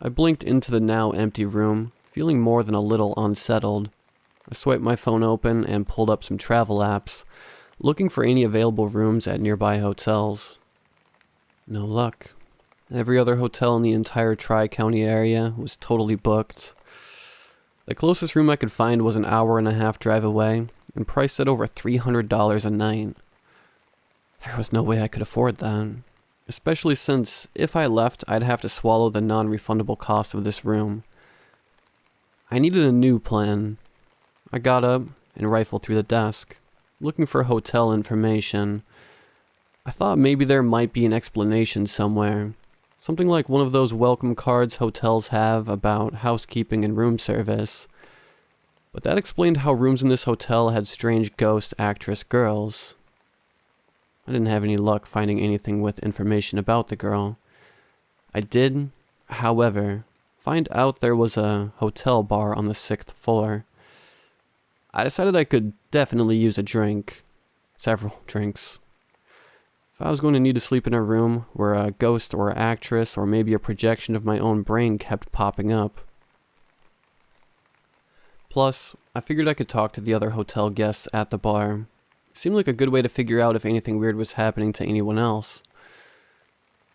I blinked into the now empty room, feeling more than a little unsettled. I swiped my phone open and pulled up some travel apps, looking for any available rooms at nearby hotels. No luck. Every other hotel in the entire Tri-County area was totally booked. The closest room I could find was an hour-and-a-half drive away, and priced at over $300 a night. There was no way I could afford that, especially since if I left, I'd have to swallow the non-refundable cost of this room. I needed a new plan. I got up and rifled through the desk, looking for hotel information. I thought maybe there might be an explanation somewhere. Something like one of those welcome cards hotels have about housekeeping and room service. But that explained how rooms in this hotel had strange ghost actress girls. I didn't have any luck finding anything with information about the girl. I did, however, find out there was a hotel bar on the 6th floor. I decided I could definitely use a drink. Several drinks. If I was going to need to sleep in a room where a ghost or actress or maybe a projection of my own brain kept popping up. Plus, I figured I could talk to the other hotel guests at the bar. It seemed like a good way to figure out if anything weird was happening to anyone else.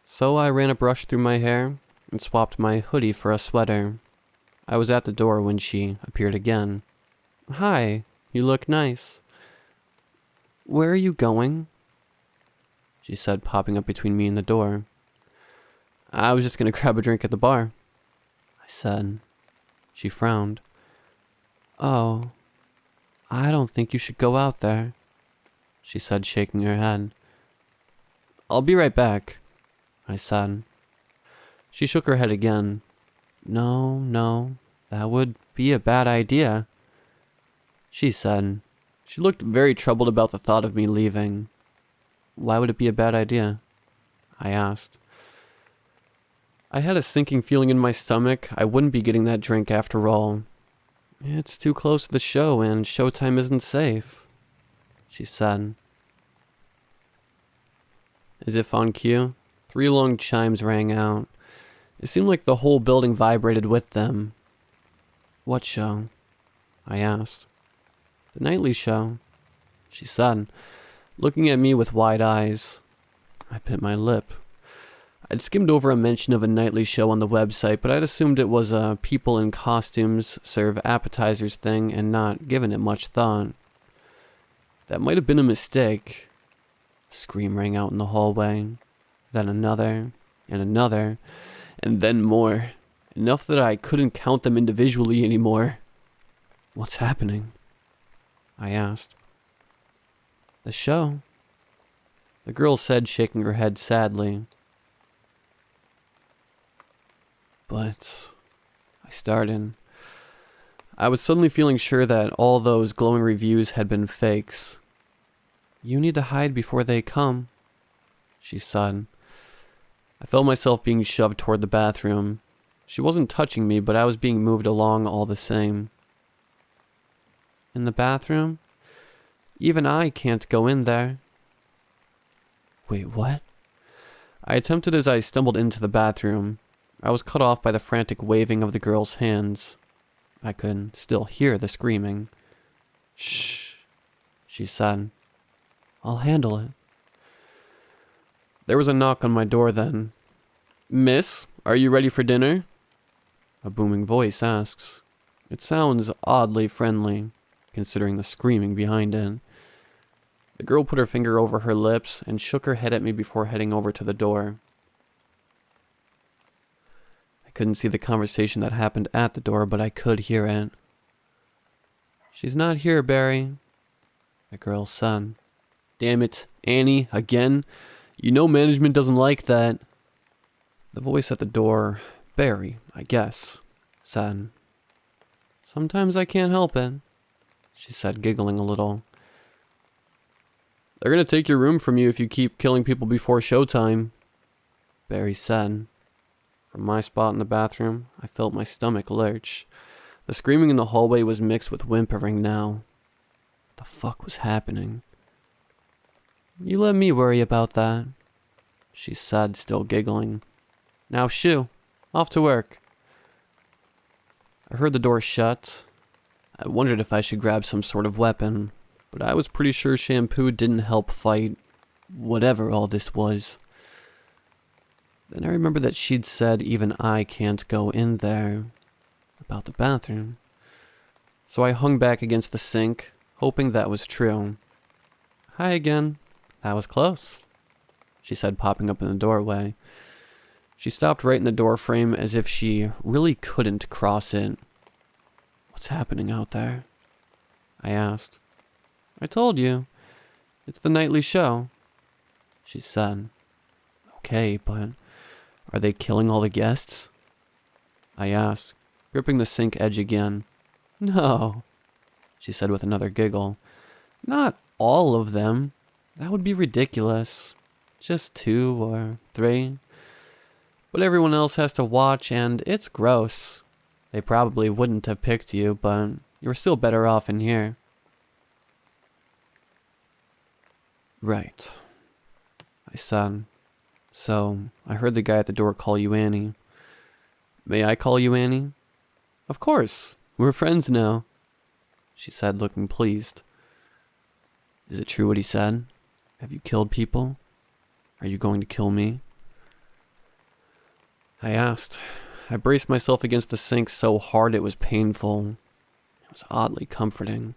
So I ran a brush through my hair and swapped my hoodie for a sweater. I was at the door when she appeared again. "Hi, you look nice. Where are you going?" she said, popping up between me and the door. "I was just going to grab a drink at the bar," I said. She frowned. "Oh, I don't think you should go out there," she said, shaking her head. "I'll be right back," I said. She shook her head again. No, that would be a bad idea," she said. She looked very troubled about the thought of me leaving. "Why would it be a bad idea?" I asked. I had a sinking feeling in my stomach I wouldn't be getting that drink after all. "It's too close to the show and showtime isn't safe," she said. As if on cue, 3 long chimes rang out. It seemed like the whole building vibrated with them. "What show?" I asked. "The nightly show," she said, looking at me with wide eyes. I bit my lip. I'd skimmed over a mention of a nightly show on the website, but I'd assumed it was a people in costumes serve appetizers thing and not given it much thought. That might have been a mistake. A scream rang out in the hallway, then another, and another, and then more. Enough that I couldn't count them individually anymore. "What's happening?" I asked. "The show," the girl said, shaking her head sadly. "But," I started. I was suddenly feeling sure that all those glowing reviews had been fakes. "You need to hide before they come," she said. I felt myself being shoved toward the bathroom. She wasn't touching me, but I was being moved along all the same. "In the bathroom? Even I can't go in there." "Wait, what?" I attempted as I stumbled into the bathroom. I was cut off by the frantic waving of the girl's hands. I could still hear the screaming. "Shh," she said. "I'll handle it." There was a knock on my door then. "Miss, are you ready for dinner?" A booming voice asks. It sounds oddly friendly, considering the screaming behind it. The girl put her finger over her lips and shook her head at me before heading over to the door. I couldn't see the conversation that happened at the door, but I could hear it. "She's not here, Barry," the girl said. "Damn it, Annie, again? You know management doesn't like that." The voice at the door, Barry, I guess, said. "Sometimes I can't help it," she said, giggling a little. "They're gonna take your room from you if you keep killing people before showtime," Barry said. From my spot in the bathroom, I felt my stomach lurch. The screaming in the hallway was mixed with whimpering now. What the fuck was happening? "You let me worry about that," she said, still giggling. "Now shoo, off to work." I heard the door shut. I wondered if I should grab some sort of weapon, but I was pretty sure shampoo didn't help fight whatever all this was. Then I remembered that she'd said even I can't go in there, about the bathroom. So I hung back against the sink, hoping that was true. "Hi again. That was close," she said, popping up in the doorway. She stopped right in the door frame as if she really couldn't cross it. "What's happening out there?" I asked. "I told you. It's the nightly show," she said. "Okay, but are they killing all the guests?" I asked, gripping the sink edge again. "No," she said with another giggle. "Not all of them. That would be ridiculous. Just 2 or 3. But everyone else has to watch, and it's gross. They probably wouldn't have picked you, but you're still better off in here." "Right," I said. "So, I heard the guy at the door call you Annie. May I call you Annie?" "Of course. We're friends now," she said, looking pleased. "Is it true what he said? Have you killed people? Are you going to kill me?" I asked. I braced myself against the sink so hard it was painful. It was oddly comforting.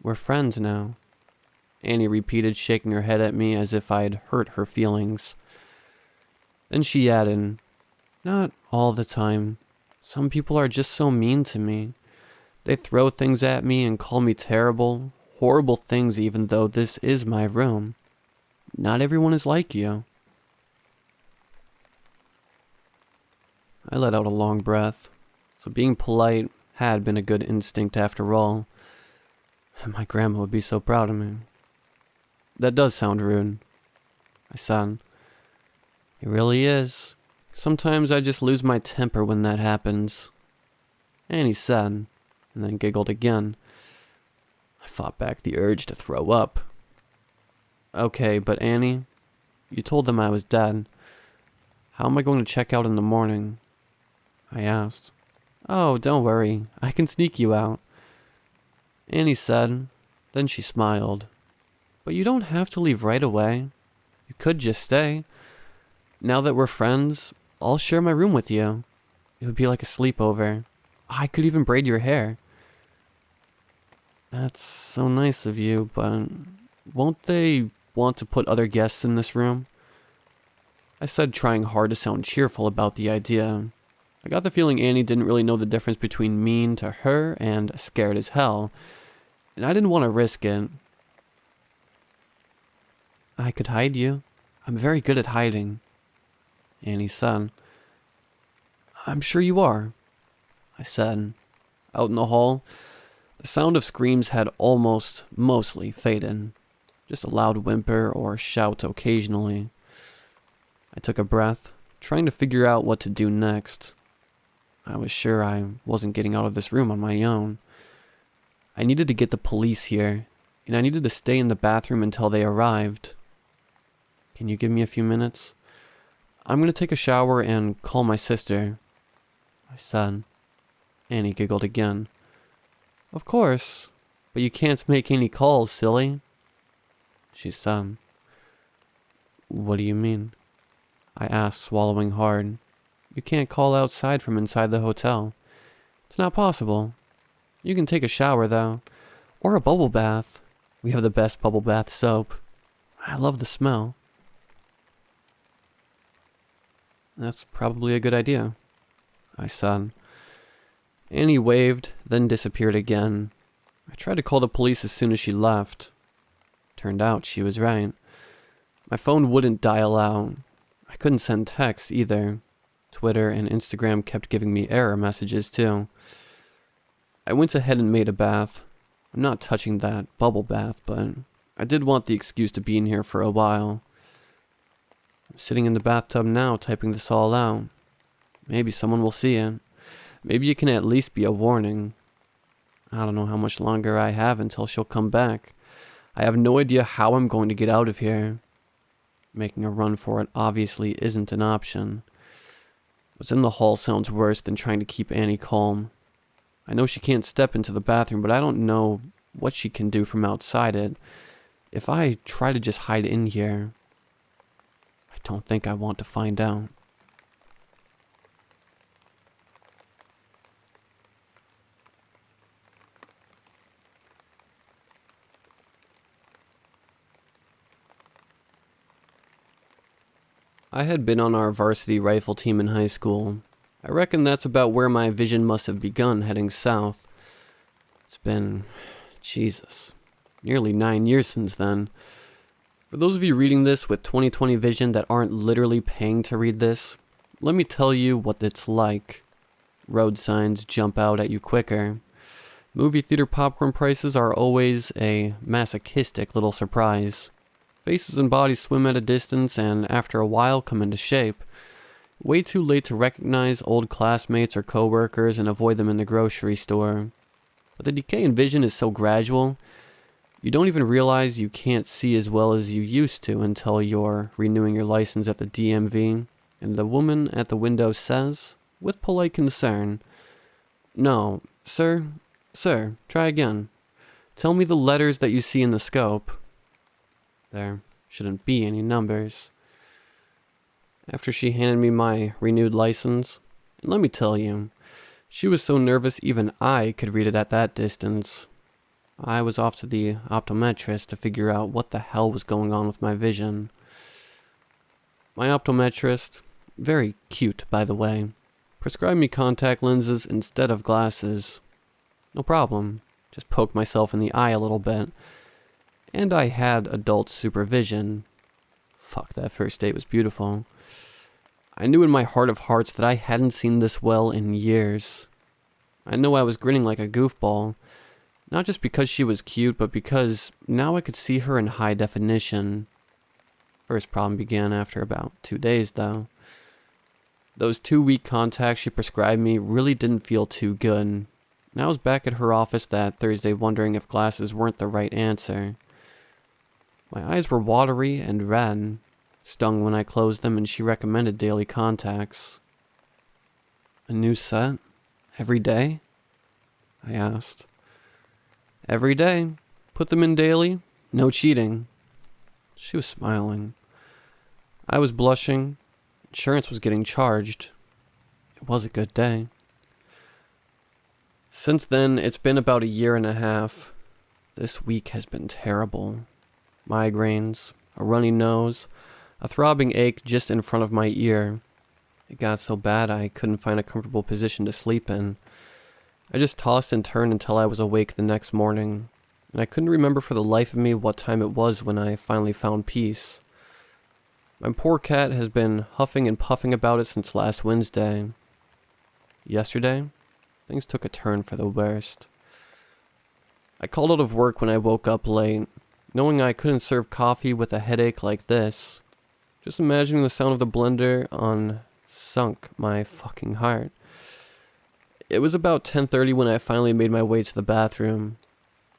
"We're friends now," Annie repeated, shaking her head at me as if I'd hurt her feelings. Then she added, "Not all the time. Some people are just so mean to me. They throw things at me and call me terrible, horrible things even though this is my room. Not everyone is like you." I let out a long breath. So being polite had been a good instinct after all. My grandma would be so proud of me. "That does sound rude," I said. "It really is. Sometimes I just lose my temper when that happens," Annie said, and then giggled again. I fought back the urge to throw up. "Okay, but Annie, you told them I was dead. How am I going to check out in the morning?" I asked. "Oh, don't worry. I can sneak you out," Annie said. Then she smiled. "But you don't have to leave right away. You could just stay. Now that we're friends, I'll share my room with you. It would be like a sleepover. I could even braid your hair." "That's so nice of you, but won't they want to put other guests in this room?" I said, trying hard to sound cheerful about the idea. I got the feeling Annie didn't really know the difference between mean to her and scared as hell, and I didn't want to risk it. "I could hide you. I'm very good at hiding," Annie said. "I'm sure you are," I said. Out in the hall, the sound of screams had mostly faded. Just a loud whimper or shout occasionally. I took a breath, trying to figure out what to do next. I was sure I wasn't getting out of this room on my own. I needed to get the police here, and I needed to stay in the bathroom until they arrived. "Can you give me a few minutes? I'm going to take a shower and call my sister," I said. Annie giggled again. "Of course, but you can't make any calls, silly," she said. "What do you mean?" I asked, swallowing hard. "You can't call outside from inside the hotel. It's not possible. You can take a shower, though. Or a bubble bath. We have the best bubble bath soap. I love the smell." "That's probably a good idea," I said. Annie waved, then disappeared again. I tried to call the police as soon as she left. Turned out she was right. My phone wouldn't dial out. I couldn't send texts either. Twitter and Instagram kept giving me error messages too. I went ahead and made a bath. I'm not touching that bubble bath, but I did want the excuse to be in here for a while. I'm sitting in the bathtub now, typing this all out. Maybe someone will see it. Maybe it can at least be a warning. I don't know how much longer I have until she'll come back. I have no idea how I'm going to get out of here. Making a run for it obviously isn't an option. What's in the hall sounds worse than trying to keep Annie calm. I know she can't step into the bathroom, but I don't know what she can do from outside it. If I try to just hide in here, I don't think I want to find out. I had been on our varsity rifle team in high school. I reckon that's about where my vision must have begun heading south. It's been, Jesus, nearly 9 years since then. For those of you reading this with 20/20 vision that aren't literally paying to read this, let me tell you what it's like. Road signs jump out at you quicker. Movie theater popcorn prices are always a masochistic little surprise. Faces and bodies swim at a distance and after a while come into shape. Way too late to recognize old classmates or coworkers and avoid them in the grocery store. But the decay in vision is so gradual, you don't even realize you can't see as well as you used to until you're renewing your license at the DMV, and the woman at the window says, with polite concern, "No, sir, try again. Tell me the letters that you see in the scope." There shouldn't be any numbers. After she handed me my renewed license, and let me tell you, she was so nervous even I could read it at that distance. I was off to the optometrist to figure out what the hell was going on with my vision. My optometrist, very cute by the way, prescribed me contact lenses instead of glasses. No problem, just poked myself in the eye a little bit. And I had adult supervision. Fuck, that first date was beautiful. I knew in my heart of hearts that I hadn't seen this well in years. I know I was grinning like a goofball, not just because she was cute, but because now I could see her in high definition. First problem began after about 2 days, though. Those 2-week contacts she prescribed me really didn't feel too good, and I was back at her office that Thursday wondering if glasses weren't the right answer. My eyes were watery and red, stung when I closed them, and she recommended daily contacts. "A new set? Every day?" I asked. "Every day. Put them in daily. No cheating." She was smiling. I was blushing. Insurance was getting charged. It was a good day. Since then, it's been about 1.5 years. This week has been terrible. Migraines, a runny nose, a throbbing ache just in front of my ear. It got so bad I couldn't find a comfortable position to sleep in. I just tossed and turned until I was awake the next morning, and I couldn't remember for the life of me what time it was when I finally found peace. My poor cat has been huffing and puffing about it since last Wednesday. Yesterday, things took a turn for the worst. I called out of work when I woke up late, knowing I couldn't serve coffee with a headache like this. Just imagining the sound of the blender on sunk my fucking heart. It was about 10:30 when I finally made my way to the bathroom.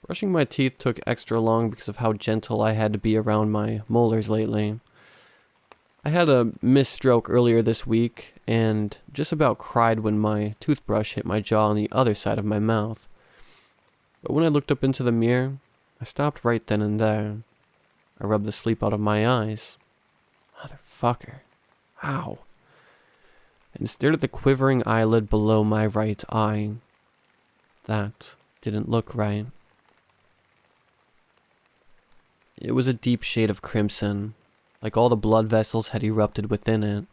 Brushing my teeth took extra long because of how gentle I had to be around my molars lately. I had a misstroke earlier this week and just about cried when my toothbrush hit my jaw on the other side of my mouth. But when I looked up into the mirror, I stopped right then and there. I rubbed the sleep out of my eyes. Motherfucker. Ow. And stared at the quivering eyelid below my right eye. That didn't look right. It was a deep shade of crimson, like all the blood vessels had erupted within it.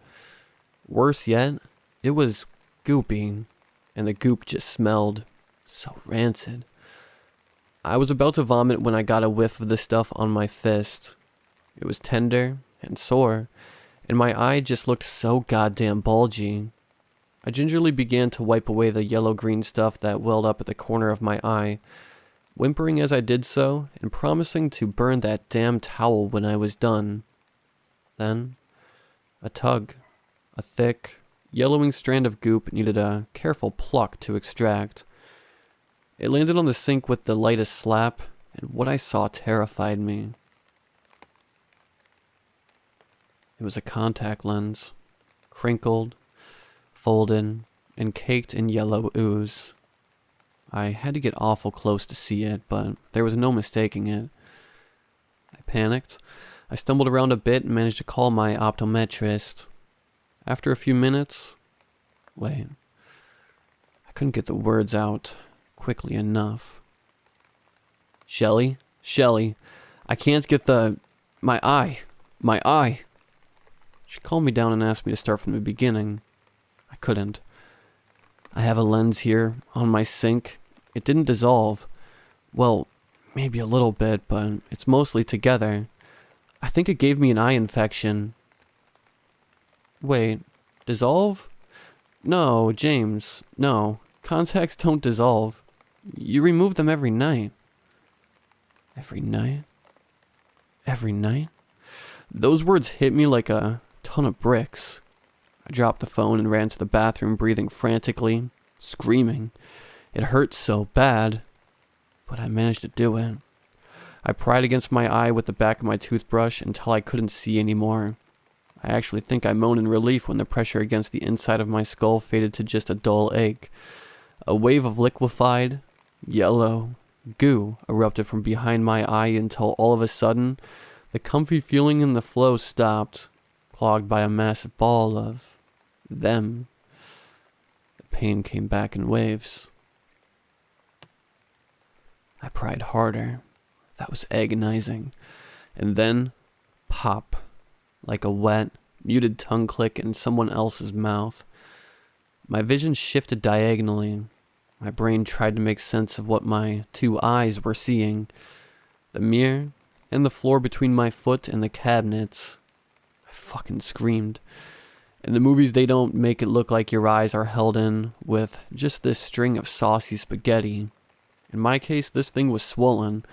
Worse yet, it was goopy, and the goop just smelled so rancid. I was about to vomit when I got a whiff of the stuff on my fist. It was tender and sore, and my eye just looked so goddamn bulgy. I gingerly began to wipe away the yellow-green stuff that welled up at the corner of my eye, whimpering as I did so, and promising to burn that damn towel when I was done. Then, a tug. A thick, yellowing strand of goop needed a careful pluck to extract. It landed on the sink with the lightest slap, and what I saw terrified me. It was a contact lens, crinkled, folded, and caked in yellow ooze. I had to get awful close to see it, but there was no mistaking it. I panicked. I stumbled around a bit and managed to call my optometrist. After a few minutes... Wait. I couldn't get the words out quickly enough. Shelly? Shelly, I can't get my eye. She calmed me down and asked me to start from the beginning. I couldn't. I have a lens here on my sink. It didn't dissolve. Well, maybe a little bit, but it's mostly together. I think it gave me an eye infection. Wait, dissolve? No, James, no. Contacts don't dissolve. You remove them every night. Every night? Every night? Those words hit me like a ton of bricks. I dropped the phone and ran to the bathroom, breathing frantically, screaming. It hurt so bad, but I managed to do it. I pried against my eye with the back of my toothbrush until I couldn't see anymore. I actually think I moaned in relief when the pressure against the inside of my skull faded to just a dull ache. A wave of liquefied, yellow goo erupted from behind my eye until all of a sudden, the comfy feeling in the flow stopped, clogged by a massive ball of them. The pain came back in waves. I pried harder. That was agonizing. And then, pop, like a wet, muted tongue click in someone else's mouth. My vision shifted diagonally. My brain tried to make sense of what my two eyes were seeing. The mirror and the floor between my foot and the cabinets. I fucking screamed. In the movies, they don't make it look like your eyes are held in with just this string of saucy spaghetti. In my case, this thing was swollen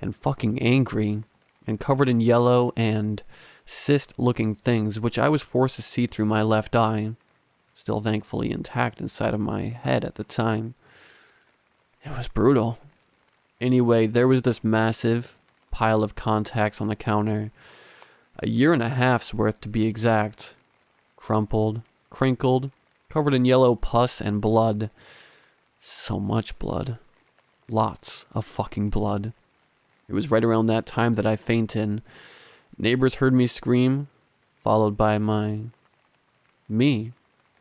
and fucking angry and covered in yellow and cyst-looking things, which I was forced to see through my left eye, still thankfully intact inside of my head at the time. It was brutal. Anyway, there was this massive pile of contacts on the counter, 1.5 years worth to be exact, crumpled, crinkled, covered in yellow pus and blood. So much blood. Lots of fucking blood. It was right around that time that I fainted. Neighbors heard me scream, followed by me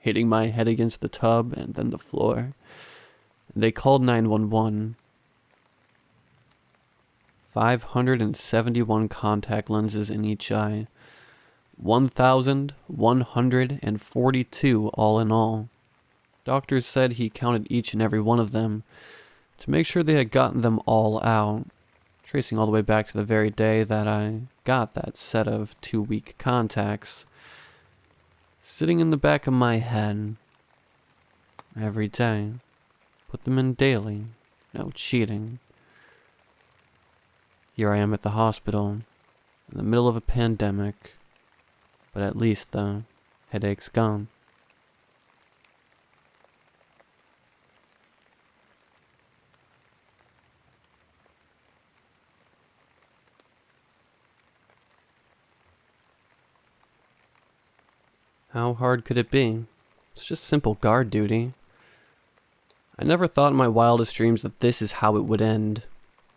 hitting my head against the tub and then the floor. They called 911. 571 contact lenses in each eye. 1,142 all in all. Doctors said he counted each and every one of them to make sure they had gotten them all out, tracing all the way back to the very day that I got that set of 2 weak contacts sitting in the back of my head. Every day. Put them in daily. No cheating. Here I am at the hospital, in the middle of a pandemic, but at least the headache's gone. How hard could it be? It's just simple guard duty. I never thought in my wildest dreams that this is how it would end.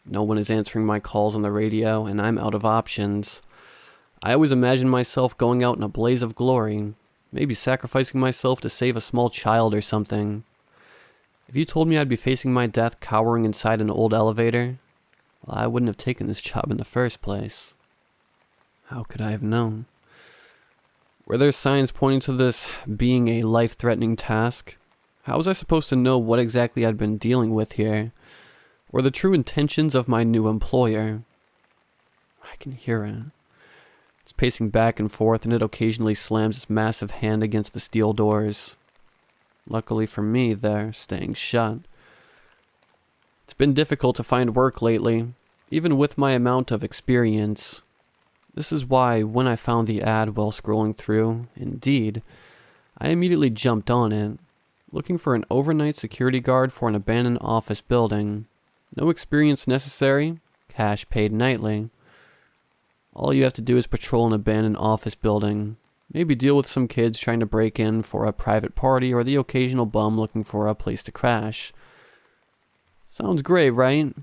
No one is answering my calls on the radio, and I'm out of options. I always imagined myself going out in a blaze of glory, maybe sacrificing myself to save a small child or something. If you told me I'd be facing my death cowering inside an old elevator, well, I wouldn't have taken this job in the first place. How could I have known? Were there signs pointing to this being a life-threatening task? How was I supposed to know what exactly I'd been dealing with here? Or the true intentions of my new employer? I can hear it. It's pacing back and forth, and it occasionally slams its massive hand against the steel doors. Luckily for me, they're staying shut. It's been difficult to find work lately, even with my amount of experience. This is why, when I found the ad while scrolling through Indeed, I immediately jumped on it, looking for an overnight security guard for an abandoned office building. No experience necessary, cash paid nightly. All you have to do is patrol an abandoned office building, Maybe deal with some kids trying to break in for a private party or the occasional bum looking for a place to crash. Sounds great, right?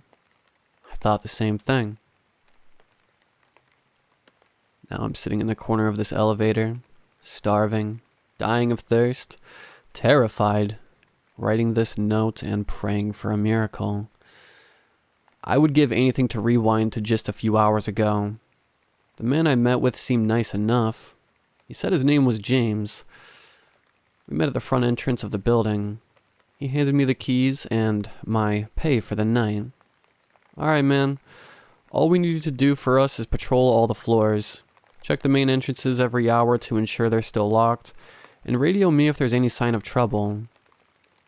I thought the same thing. Now I'm sitting in the corner of this elevator, starving, dying of thirst, terrified, writing this note and praying for a miracle. I would give anything to rewind to just a few hours ago. The man I met with seemed nice enough. He said his name was James. We met at the front entrance of the building. He handed me the keys and my pay for the night. Alright, man. All we need you to do for us is patrol all the floors. Check the main entrances every hour to ensure they're still locked, and radio me if there's any sign of trouble.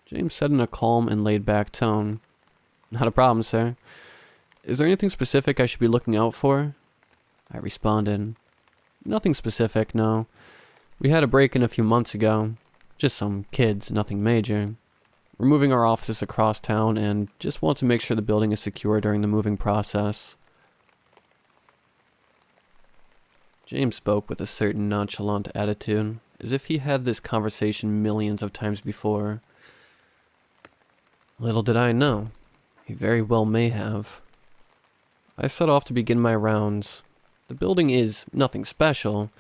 James said in a calm and laid-back tone. Not a problem, sir. Is there anything specific I should be looking out for? I responded. Nothing specific, no. We had a break-in a few months ago. Just some kids, nothing major. We're moving our offices across town and just want to make sure the building is secure during the moving process. James spoke with a certain nonchalant attitude, as if he had this conversation millions of times before. Little did I know. He very well may have. I set off to begin my rounds. The building is nothing special.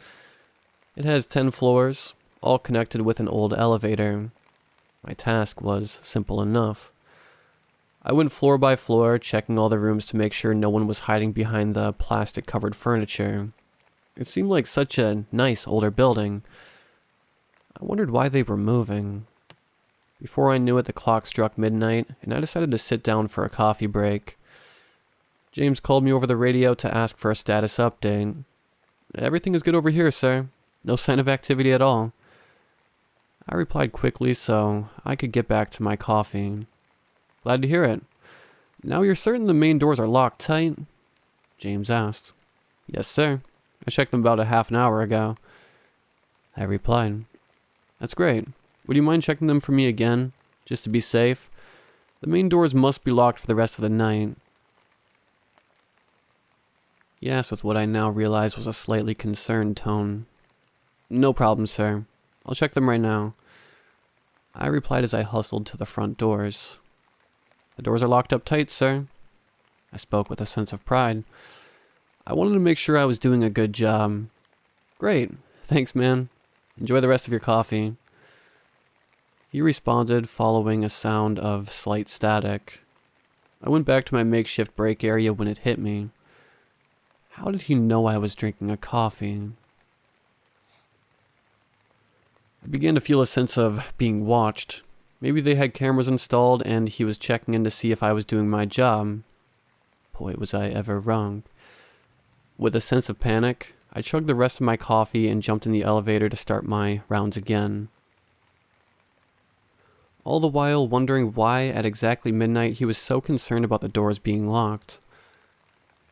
It has 10 floors, all connected with an old elevator. My task was simple enough. I went floor by floor, checking all the rooms to make sure no one was hiding behind the plastic-covered furniture. It seemed like such a nice older building. I wondered why they were moving. Before I knew it, the clock struck midnight, and I decided to sit down for a coffee break. James called me over the radio to ask for a status update. Everything is good over here, sir. No sign of activity at all. I replied quickly so I could get back to my coffee. Glad to hear it. Now you're certain the main doors are locked tight? James asked. Yes, sir. I checked them about a half an hour ago. I replied. That's great. Would you mind checking them for me again, just to be safe? The main doors must be locked for the rest of the night. He asked with what I now realized was a slightly concerned tone. No problem, sir. I'll check them right now. I replied as I hustled to the front doors. The doors are locked up tight, sir. I spoke with a sense of pride. I wanted to make sure I was doing a good job. Great. Thanks, man. Enjoy the rest of your coffee. He responded, following a sound of slight static. I went back to my makeshift break area when it hit me. How did he know I was drinking a coffee? I began to feel a sense of being watched. Maybe they had cameras installed and he was checking in to see if I was doing my job. Boy, was I ever wrong. With a sense of panic, I chugged the rest of my coffee and jumped in the elevator to start my rounds again. All the while wondering why at exactly midnight he was so concerned about the doors being locked.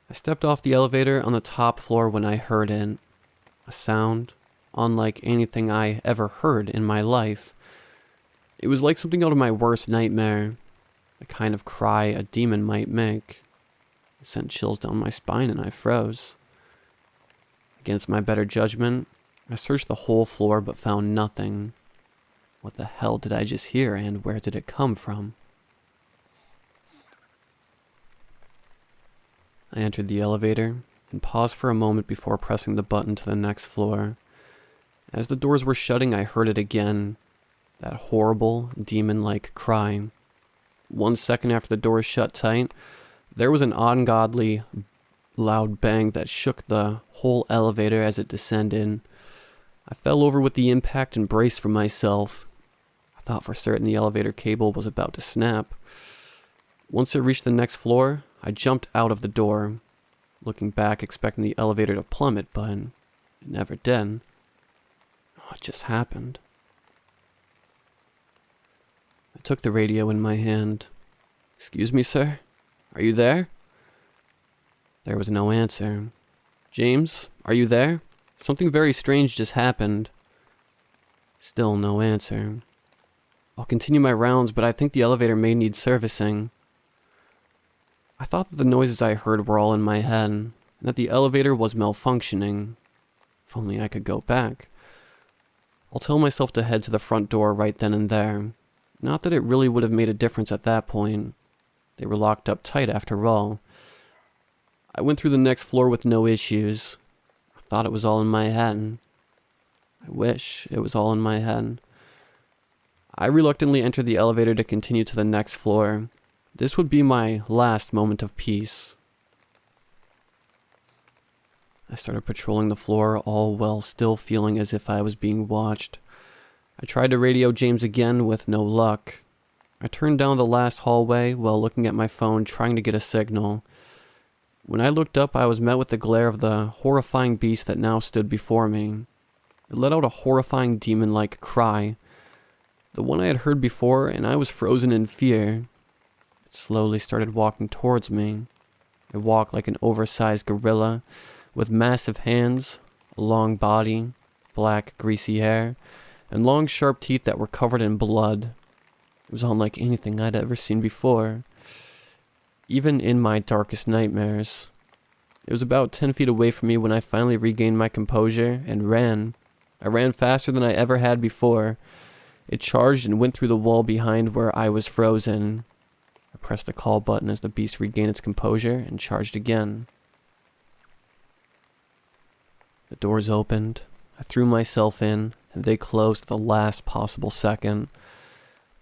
I stepped off the elevator on the top floor when I heard it. A sound unlike anything I ever heard in my life. It was like something out of my worst nightmare, the kind of cry a demon might make. It sent chills down my spine and I froze. Against my better judgment, I searched the whole floor but found nothing. What the hell did I just hear and where did it come from? I entered the elevator and paused for a moment before pressing the button to the next floor. As the doors were shutting, I heard it again. That horrible, demon-like cry. 1 second after the doors shut tight, there was an ungodly, loud bang that shook the whole elevator as it descended. I fell over with the impact and braced for myself. I thought for certain the elevator cable was about to snap. Once it reached the next floor, I jumped out of the door, looking back expecting the elevator to plummet, but it never did. What just happened? I took the radio in my hand. Excuse me, sir? Are you there? There was no answer. James, are you there? Something very strange just happened. Still no answer. I'll continue my rounds, but I think the elevator may need servicing. I thought that the noises I heard were all in my head, and that the elevator was malfunctioning. If only I could go back. I'll tell myself to head to the front door right then and there. Not that it really would have made a difference at that point. They were locked up tight after all. I went through the next floor with no issues. I thought it was all in my head. I wish it was all in my head. I reluctantly entered the elevator to continue to the next floor. This would be my last moment of peace. I started patrolling the floor, all while still feeling as if I was being watched. I tried to radio James again with no luck. I turned down the last hallway while looking at my phone trying to get a signal. When I looked up, I was met with the glare of the horrifying beast that now stood before me. It let out a horrifying demon-like cry. The one I had heard before, and I was frozen in fear. It slowly started walking towards me. It walked like an oversized gorilla, with massive hands, a long body, black greasy hair, and long sharp teeth that were covered in blood. It was unlike anything I'd ever seen before, even in my darkest nightmares. It was about 10 feet away from me when I finally regained my composure and ran. I ran faster than I ever had before. It charged and went through the wall behind where I was frozen. I pressed the call button as the beast regained its composure and charged again. The doors opened. I threw myself in, and they closed at the last possible second.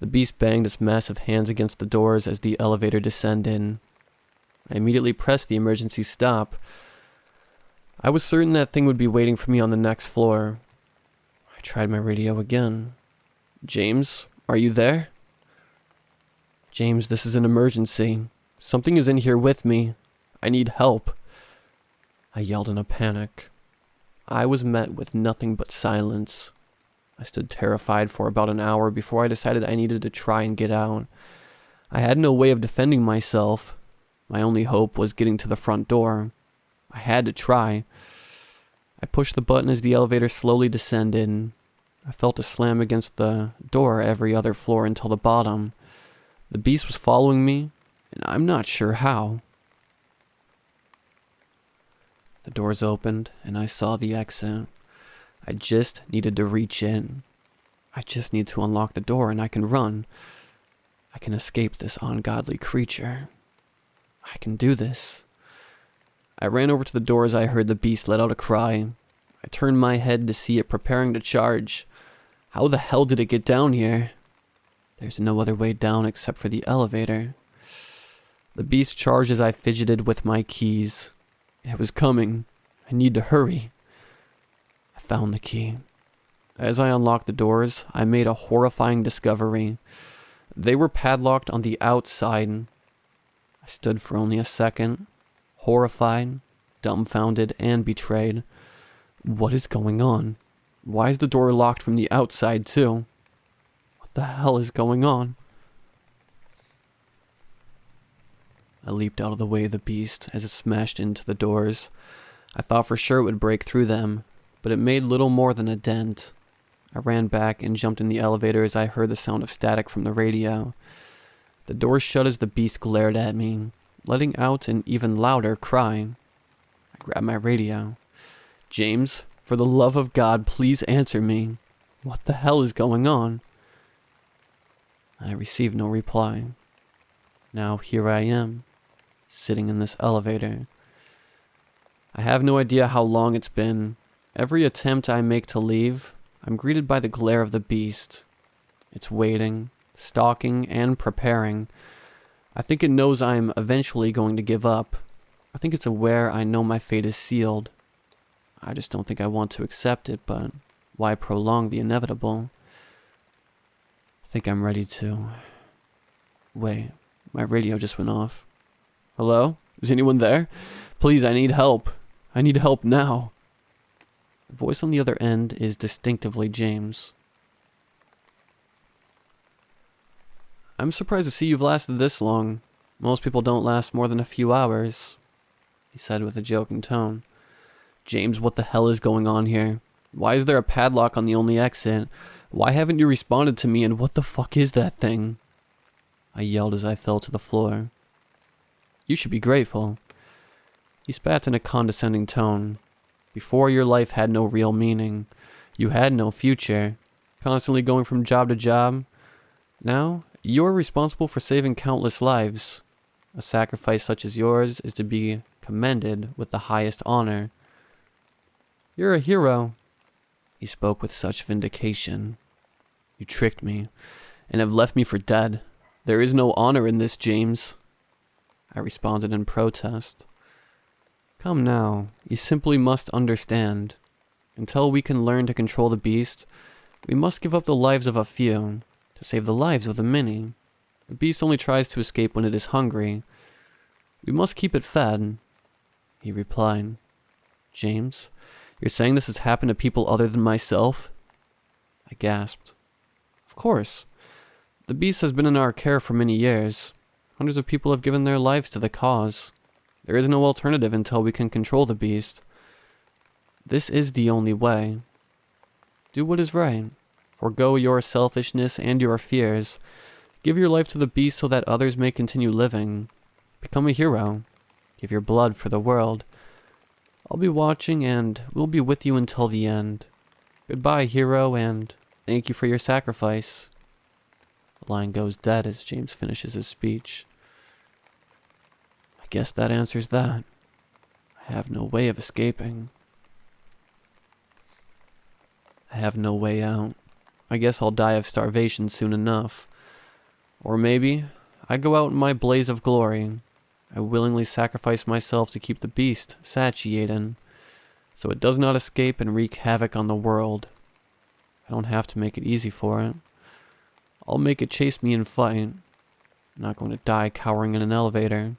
The beast banged its massive hands against the doors as the elevator descended. I immediately pressed the emergency stop. I was certain that thing would be waiting for me on the next floor. I tried my radio again. James, are you there? James, this is an emergency. Something is in here with me. I need help. I yelled in a panic. I was met with nothing but silence. I stood terrified for about an hour before I decided I needed to try and get out. I had no way of defending myself. My only hope was getting to the front door. I had to try. I pushed the button as the elevator slowly descended. I felt a slam against the door every other floor until the bottom. The beast was following me, and I'm not sure how. The doors opened, and I saw the exit. I just needed to reach in. I just need to unlock the door, and I can run. I can escape this ungodly creature. I can do this. I ran over to the door as I heard the beast let out a cry. I turned my head to see it preparing to charge. How the hell did it get down here? There's no other way down except for the elevator. The beast charged as I fidgeted with my keys. It was coming. I need to hurry. I found the key. As I unlocked the doors, I made a horrifying discovery. They were padlocked on the outside. I stood for only a second, horrified, dumbfounded, and betrayed. What is going on? Why is the door locked from the outside too? What the hell is going on? I leaped out of the way of the beast as it smashed into the doors. I thought for sure it would break through them, but it made little more than a dent. I ran back and jumped in the elevator as I heard the sound of static from the radio. The door shut as the beast glared at me, letting out an even louder cry. I grabbed my radio. James, for the love of God, please answer me. What the hell is going on? I received no reply. Now here I am, sitting in this elevator. I have no idea how long it's been. Every attempt I make to leave, I'm greeted by the glare of the beast. It's waiting, stalking, and preparing. I think it knows I'm eventually going to give up. I think it's aware I know my fate is sealed. I just don't think I want to accept it, but why prolong the inevitable? I think I'm ready to... Wait, my radio just went off. Hello? Is anyone there? Please, I need help. I need help now. The voice on the other end is distinctively James. I'm surprised to see you've lasted this long. Most people don't last more than a few hours, he said with a joking tone. James, what the hell is going on here? Why is there a padlock on the only exit? Why haven't you responded to me, and what the fuck is that thing? I yelled as I fell to the floor. You should be grateful. He spat in a condescending tone. Before, your life had no real meaning. You had no future. constantly going from job to job. Now, you're responsible for saving countless lives. A sacrifice such as yours is to be commended with the highest honor. You're a hero. He spoke with such vindication. You tricked me, and have left me for dead. There is no honor in this, James. I responded in protest. Come now, you simply must understand. Until we can learn to control the beast, we must give up the lives of a few, to save the lives of the many. The beast only tries to escape when it is hungry. We must keep it fed. He replied. James, you're saying this has happened to people other than myself? I gasped. Of course. The beast has been in our care for many years. Hundreds of people have given their lives to the cause. There is no alternative until we can control the beast. This is the only way. Do what is right. Forgo your selfishness and your fears. Give your life to the beast so that others may continue living. Become a hero. Give your blood for the world. I'll be watching and we'll be with you until the end. Goodbye, hero, and thank you for your sacrifice. The line goes dead as James finishes his speech. I guess that answers that. I have no way of escaping. I have no way out. I guess I'll die of starvation soon enough. Or maybe I go out in my blaze of glory. I willingly sacrifice myself to keep the beast satiated, so it does not escape and wreak havoc on the world. I don't have to make it easy for it. I'll make it chase me and fight. I'm not going to die cowering in an elevator.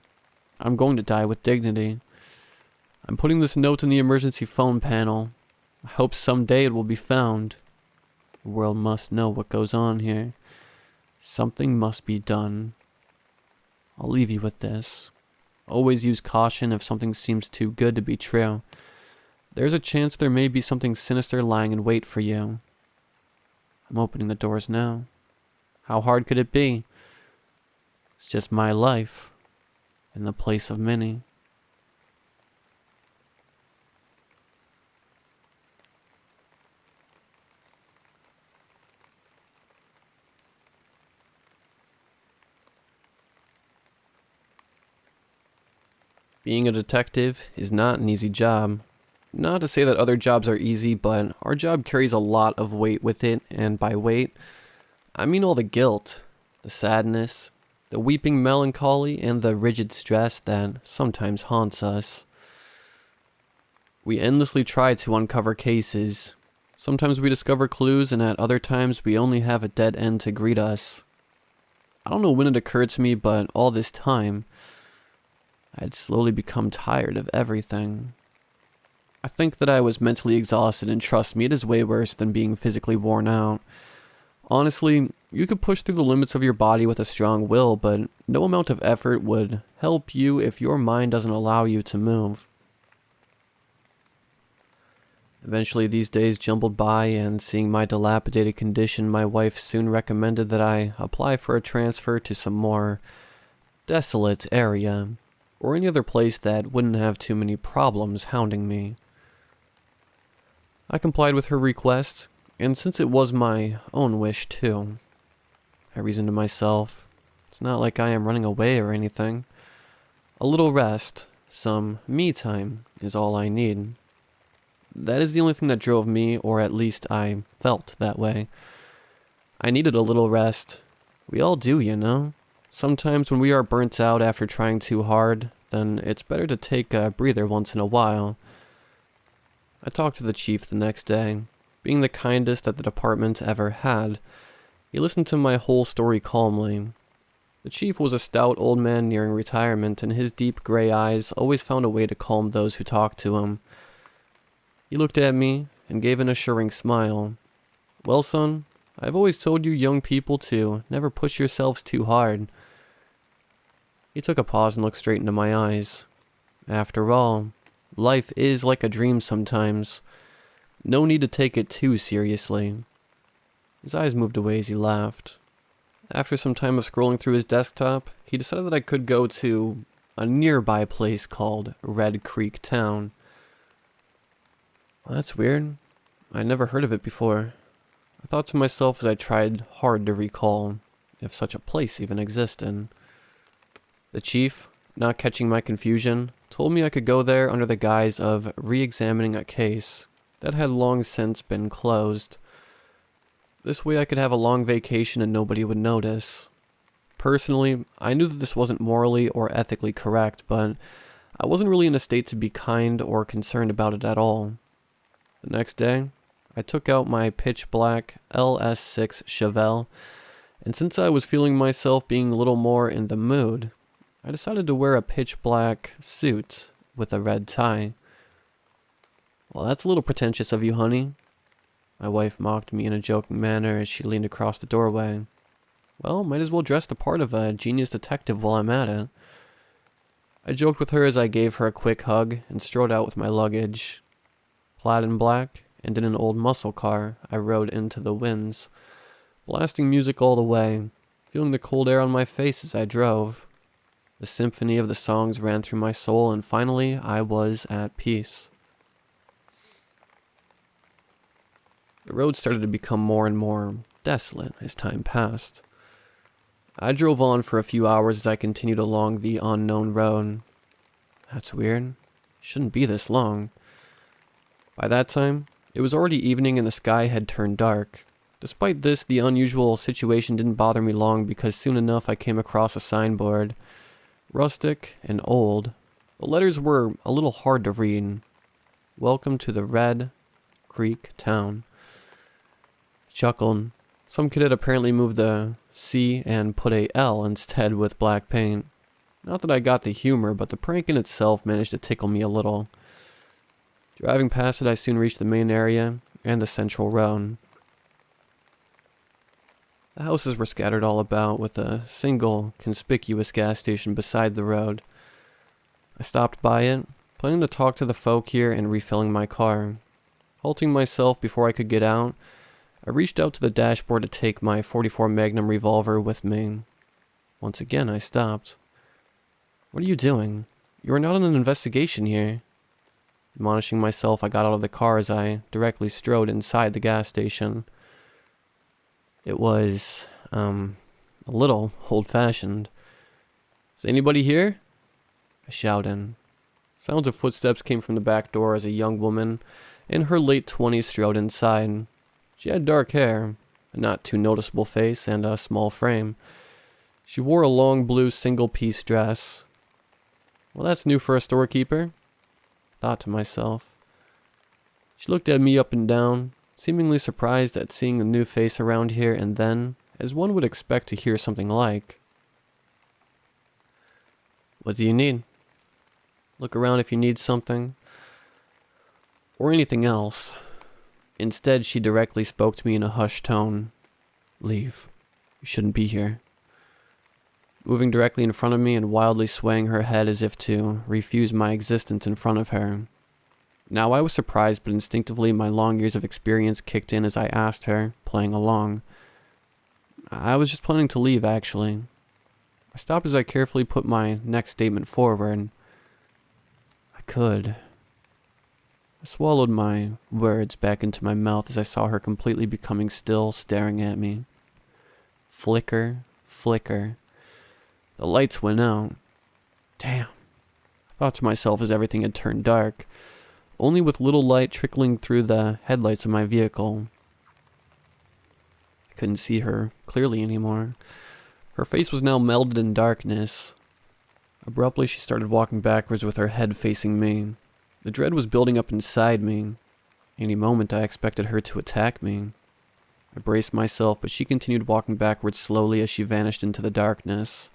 I'm going to die with dignity. I'm putting this note in the emergency phone panel. I hope someday it will be found. The world must know what goes on here. Something must be done. I'll leave you with this. Always use caution if something seems too good to be true. There's a chance there may be something sinister lying in wait for you. I'm opening the doors now. How hard could it be? It's just my life, in the place of many. Being a detective is not an easy job. Not to say that other jobs are easy, but our job carries a lot of weight with it, and by weight, I mean all the guilt, the sadness, the weeping melancholy, and the rigid stress that sometimes haunts us. We endlessly try to uncover cases. Sometimes we discover clues, and at other times we only have a dead end to greet us. I don't know when it occurred to me, but all this time, I had slowly become tired of everything. I think that I was mentally exhausted, and trust me, it is way worse than being physically worn out. Honestly, you could push through the limits of your body with a strong will, but no amount of effort would help you if your mind doesn't allow you to move. Eventually, these days jumbled by, and seeing my dilapidated condition, my wife soon recommended that I apply for a transfer to some more desolate area, or any other place that wouldn't have too many problems hounding me. I complied with her request, and since it was my own wish too, I reasoned to myself, it's not like I am running away or anything. A little rest, some me time, is all I need. That is the only thing that drove me, or at least I felt that way. I needed a little rest. We all do, you know? Sometimes when we are burnt out after trying too hard, then it's better to take a breather once in a while. I talked to the chief the next day, being the kindest that the department ever had. He listened to my whole story calmly. The chief was a stout old man nearing retirement, and his deep gray eyes always found a way to calm those who talked to him. He looked at me and gave an assuring smile. Well, son, I've always told you young people to never push yourselves too hard. He took a pause and looked straight into my eyes. After all, life is like a dream sometimes. No need to take it too seriously. His eyes moved away as he laughed. After some time of scrolling through his desktop, he decided that I could go to a nearby place called Red Creek Town. Well, that's weird. I'd never heard of it before. I thought to myself as I tried hard to recall if such a place even existed. The chief, not catching my confusion, told me I could go there under the guise of re-examining a case that had long since been closed. This way I could have a long vacation and nobody would notice. Personally, I knew that this wasn't morally or ethically correct, but I wasn't really in a state to be kind or concerned about it at all. The next day, I took out my pitch black LS6 Chevelle, and since I was feeling myself being a little more in the mood, I decided to wear a pitch black suit with a red tie. "Well, that's a little pretentious of you, honey." My wife mocked me in a joking manner as she leaned across the doorway. "Well, might as well dress the part of a genius detective while I'm at it." I joked with her as I gave her a quick hug and strode out with my luggage. Clad in black and in an old muscle car, I rode into the winds, blasting music all the way, feeling the cold air on my face as I drove. The symphony of the songs ran through my soul, and finally I was at peace. The road started to become more and more desolate as time passed. I drove on for a few hours as I continued along the unknown road. That's weird. Shouldn't be this long. By that time, it was already evening and the sky had turned dark. Despite this, the unusual situation didn't bother me long because soon enough I came across a signboard. Rustic and old. The letters were a little hard to read. "Welcome to the Red Creek Town." I chuckled. Some kid had apparently moved the C and put a L instead with black paint. Not that I got the humor, but the prank in itself managed to tickle me a little. Driving past it, I soon reached the main area and the central road. The houses were scattered all about, with a single conspicuous gas station beside the road. I stopped by it, planning to talk to the folk here and refilling my car. Halting myself before I could get out, I reached out to the dashboard to take my .44 Magnum revolver with me. Once again, I stopped. "What are you doing? You are not on an investigation here." Admonishing myself, I got out of the car as I directly strode inside the gas station. It was, a little old-fashioned. "Is anybody here?" I shouted. Sounds of footsteps came from the back door as a young woman in her late 20s strode inside. She had dark hair, a not too noticeable face, and a small frame. She wore a long blue single-piece dress. "Well, that's new for a storekeeper," thought to myself. She looked at me up and down, seemingly surprised at seeing a new face around here, and then, as one would expect to hear something like, "What do you need? Look around if you need something, or anything else." Instead, she directly spoke to me in a hushed tone. "Leave. You shouldn't be here." Moving directly in front of me and wildly swaying her head as if to refuse my existence in front of her. Now I was surprised, but instinctively my long years of experience kicked in as I asked her, playing along. "I was just planning to leave, actually." I stopped as I carefully put my next statement forward. "I could." I swallowed my words back into my mouth as I saw her completely becoming still, staring at me. Flicker, flicker. The lights went out. Damn. I thought to myself as everything had turned dark, only with little light trickling through the headlights of my vehicle. I couldn't see her clearly anymore. Her face was now melded in darkness. Abruptly, she started walking backwards with her head facing me. The dread was building up inside me. Any moment I expected her to attack me. I braced myself, but she continued walking backwards slowly as she vanished into the darkness.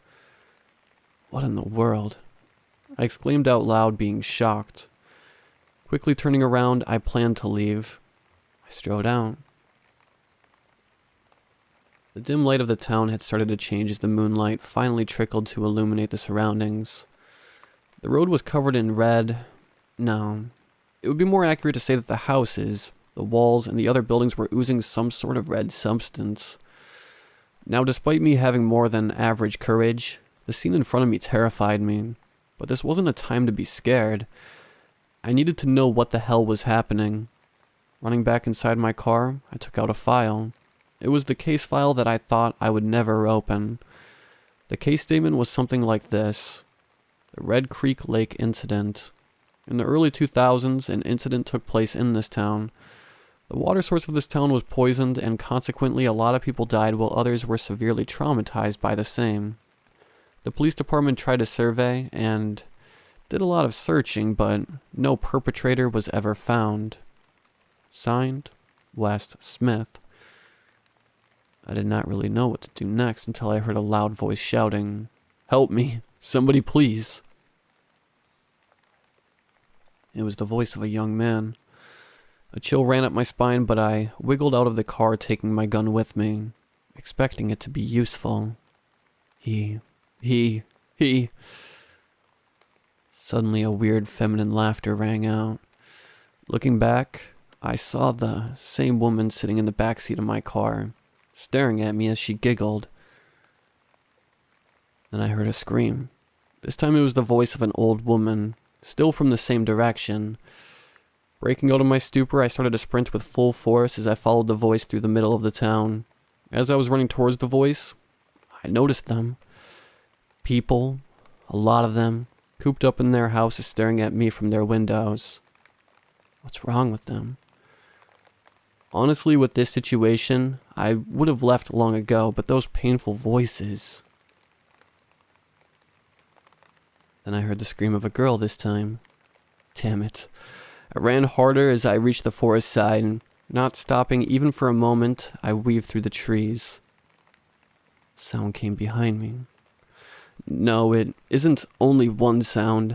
What in the world? I exclaimed out loud, being shocked. Quickly turning around, I planned to leave. I strode out. The dim light of the town had started to change as the moonlight finally trickled to illuminate the surroundings. The road was covered in red. No, it would be more accurate to say that the houses, the walls, and the other buildings were oozing some sort of red substance. Now, despite me having more than average courage, the scene in front of me terrified me. But this wasn't a time to be scared. I needed to know what the hell was happening. Running back inside my car, I took out a file. It was the case file that I thought I would never open. The case statement was something like this: the Red Creek Lake Incident. In the early 2000s, an incident took place in this town. The water source of this town was poisoned, and consequently a lot of people died while others were severely traumatized by the same. The police department tried a survey and did a lot of searching, but no perpetrator was ever found. Signed, West Smith. I did not really know what to do next until I heard a loud voice shouting, "Help me! Somebody please!" It was the voice of a young man. A chill ran up my spine, but I wiggled out of the car, taking my gun with me, expecting it to be useful. He... Suddenly a weird feminine laughter rang out. Looking back, I saw the same woman sitting in the back seat of my car, staring at me as she giggled. Then I heard a scream. This time it was the voice of an old woman, still from the same direction. Breaking out of my stupor, I started to sprint with full force as I followed the voice through the middle of the town. As I was running towards the voice, I noticed them. People, a lot of them, cooped up in their houses staring at me from their windows. What's wrong with them? Honestly, with this situation, I would have left long ago, but those painful voices... Then I heard the scream of a girl this time. Damn it. I ran harder as I reached the forest side, and not stopping even for a moment, I weaved through the trees. Sound came behind me. No, it isn't only one sound.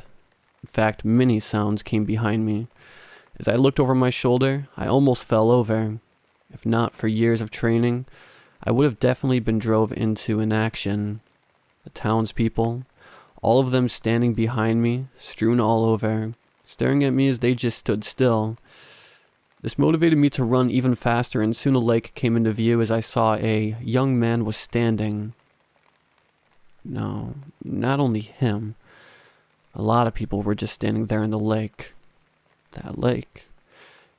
In fact, many sounds came behind me. As I looked over my shoulder, I almost fell over. If not for years of training, I would have definitely been drove into inaction. The townspeople, all of them standing behind me, strewn all over, staring at me as they just stood still. This motivated me to run even faster, and soon a lake came into view as I saw a young man was standing. No, not only him. A lot of people were just standing there in the lake. That lake.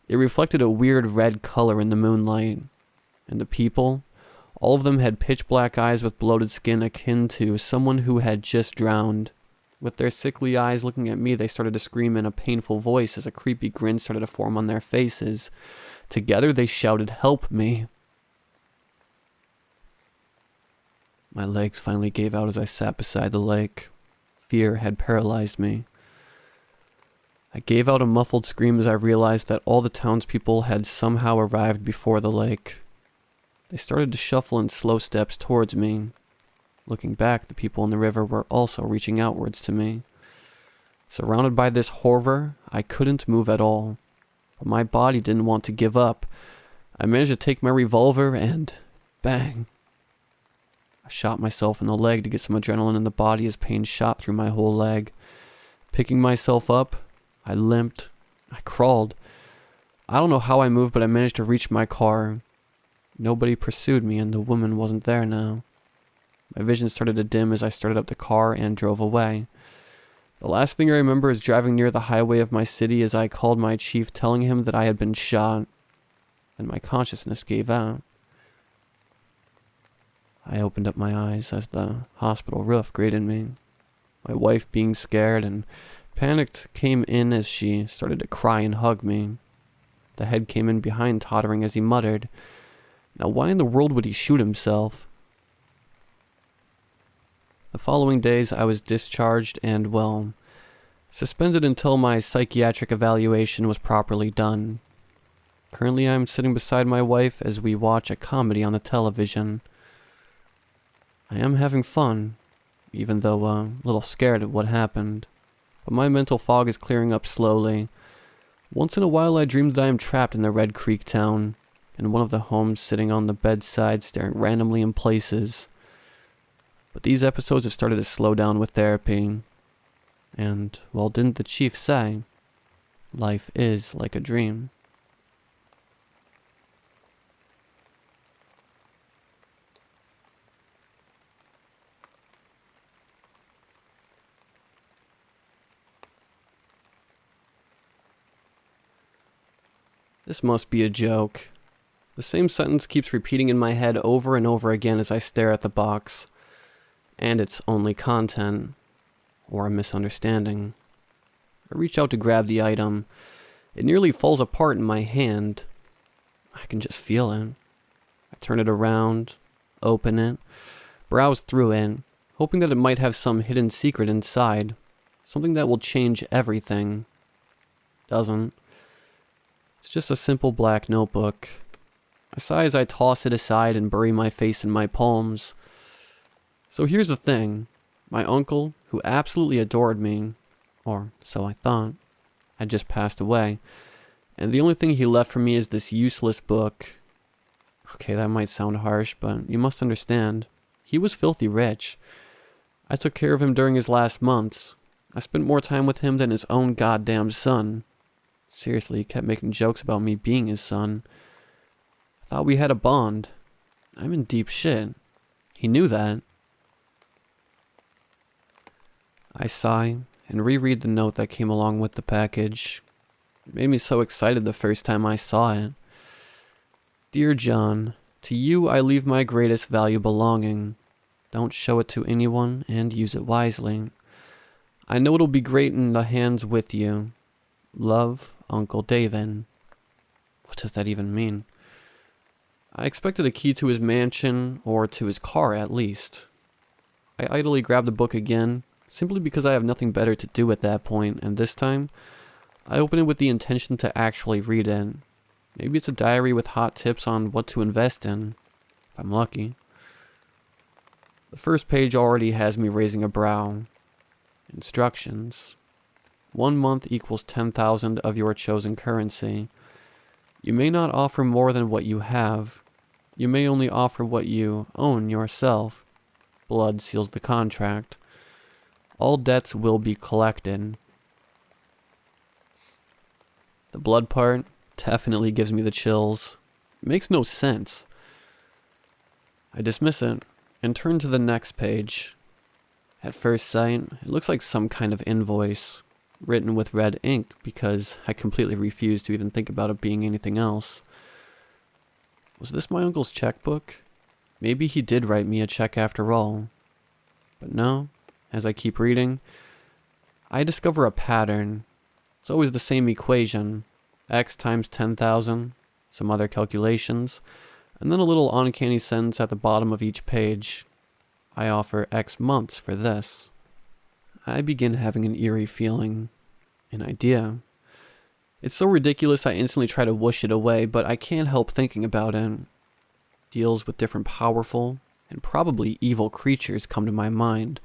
It reflected a weird red color in the moonlight. And the people, all of them had pitch black eyes with bloated skin akin to someone who had just drowned. With their sickly eyes looking at me, they started to scream in a painful voice as a creepy grin started to form on their faces. Together they shouted, "Help me!" My legs finally gave out as I sat beside the lake. Fear had paralyzed me. I gave out a muffled scream as I realized that all the townspeople had somehow arrived before the lake. They started to shuffle in slow steps towards me. Looking back, the people in the river were also reaching outwards to me. Surrounded by this horror, I couldn't move at all. But my body didn't want to give up. I managed to take my revolver and... bang! I shot myself in the leg to get some adrenaline in the body as pain shot through my whole leg. Picking myself up, I limped. I crawled. I don't know how I moved, but I managed to reach my car. Nobody pursued me, and the woman wasn't there now. My vision started to dim as I started up the car and drove away. The last thing I remember is driving near the highway of my city as I called my chief, telling him that I had been shot, and my consciousness gave out. I opened up my eyes as the hospital roof greeted me. My wife, being scared and panicked, came in as she started to cry and hug me. The head came in behind, tottering as he muttered, "Now why in the world would he shoot himself?" The following days I was discharged and, well, suspended until my psychiatric evaluation was properly done. Currently I'm sitting beside my wife as we watch a comedy on the television. I am having fun, even though a little scared at what happened. But my mental fog is clearing up slowly. Once in a while I dream that I am trapped in the Red Creek town, in one of the homes, sitting on the bedside staring randomly in places. But these episodes have started to slow down with therapy. And, well, didn't the chief say, life is like a dream? This must be a joke. The same sentence keeps repeating in my head over and over again as I stare at the box. And it's only content. Or a misunderstanding. I reach out to grab the item. It nearly falls apart in my hand. I can just feel it. I turn it around, open it, browse through it, hoping that it might have some hidden secret inside. Something that will change everything. Doesn't. It's just a simple black notebook. I sigh as I toss it aside and bury my face in my palms. So here's the thing. My uncle, who absolutely adored me, or so I thought, had just passed away. And the only thing he left for me is this useless book. Okay, that might sound harsh, but you must understand. He was filthy rich. I took care of him during his last months. I spent more time with him than his own goddamn son. Seriously, he kept making jokes about me being his son. I thought we had a bond. I'm in deep shit. He knew that. I sigh and reread the note that came along with the package. It made me so excited the first time I saw it. Dear John, to you I leave my greatest value belonging. Don't show it to anyone and use it wisely. I know it'll be great in the hands with you. Love, Uncle David. What does that even mean? I expected a key to his mansion, or to his car at least. I idly grabbed the book again, simply because I have nothing better to do at that point, and this time, I open it with the intention to actually read it. Maybe it's a diary with hot tips on what to invest in, if I'm lucky. The first page already has me raising a brow. Instructions. 1 month equals 10,000 of your chosen currency. You may not offer more than what you have. You may only offer what you own yourself. Blood seals the contract. All debts will be collected. The blood part definitely gives me the chills. It makes no sense. I dismiss it and turn to the next page. At first sight, it looks like some kind of invoice, written with red ink because I completely refuse to even think about it being anything else. Was this my uncle's checkbook? Maybe he did write me a check after all. But no, as I keep reading, I discover a pattern. It's always the same equation. X times 10,000, some other calculations, and then a little uncanny sentence at the bottom of each page. I offer X months for this. I begin having an eerie feeling. An idea. It's so ridiculous I instantly try to whoosh it away, but I can't help thinking about it. Deals with different powerful and probably evil creatures come to my mind.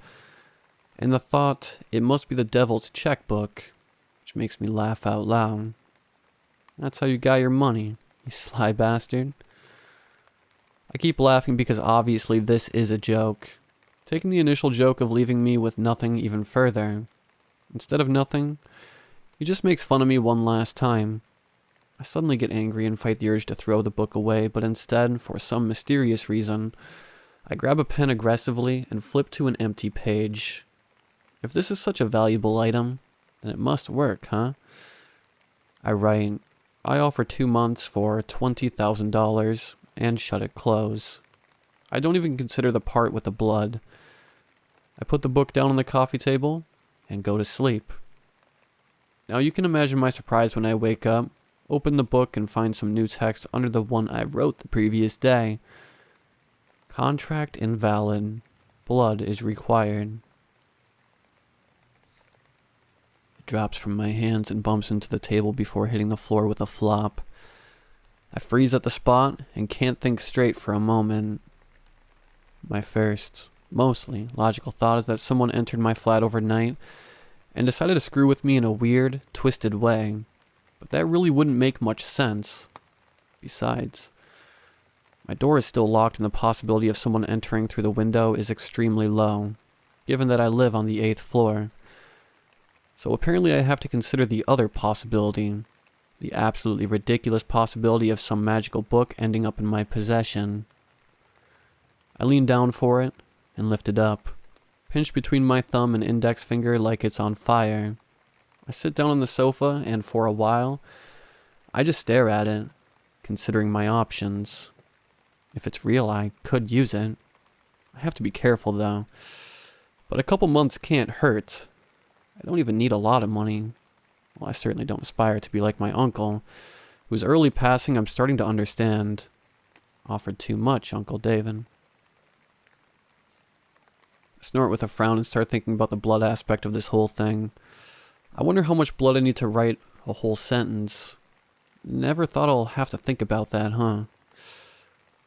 And the thought, it must be the devil's checkbook, which makes me laugh out loud. That's how you got your money, you sly bastard. I keep laughing because obviously this is a joke. Taking the initial joke of leaving me with nothing even further. Instead of nothing, he just makes fun of me one last time. I suddenly get angry and fight the urge to throw the book away, but instead, for some mysterious reason, I grab a pen aggressively and flip to an empty page. If this is such a valuable item, then it must work, huh? I write, I offer 2 months for $20,000 and shut it close. I don't even consider the part with the blood. I put the book down on the coffee table and go to sleep. Now you can imagine my surprise when I wake up, open the book and find some new text under the one I wrote the previous day. Contract invalid. Blood is required. It drops from my hands and bumps into the table before hitting the floor with a flop. I freeze at the spot and can't think straight for a moment. My first, mostly, logical thought is that someone entered my flat overnight and decided to screw with me in a weird, twisted way. But that really wouldn't make much sense. Besides, my door is still locked and the possibility of someone entering through the window is extremely low, given that I live on the 8th floor. So apparently I have to consider the other possibility. The absolutely ridiculous possibility of some magical book ending up in my possession. I lean down for it and lift it up, pinched between my thumb and index finger like it's on fire. I sit down on the sofa and for a while, I just stare at it, considering my options. If it's real, I could use it. I have to be careful though. But a couple months can't hurt. I don't even need a lot of money. Well, I certainly don't aspire to be like my uncle, whose early passing I'm starting to understand. Offered too much, Uncle David. I snort with a frown and start thinking about the blood aspect of this whole thing. I wonder how much blood I need to write a whole sentence. Never thought I'll have to think about that, huh?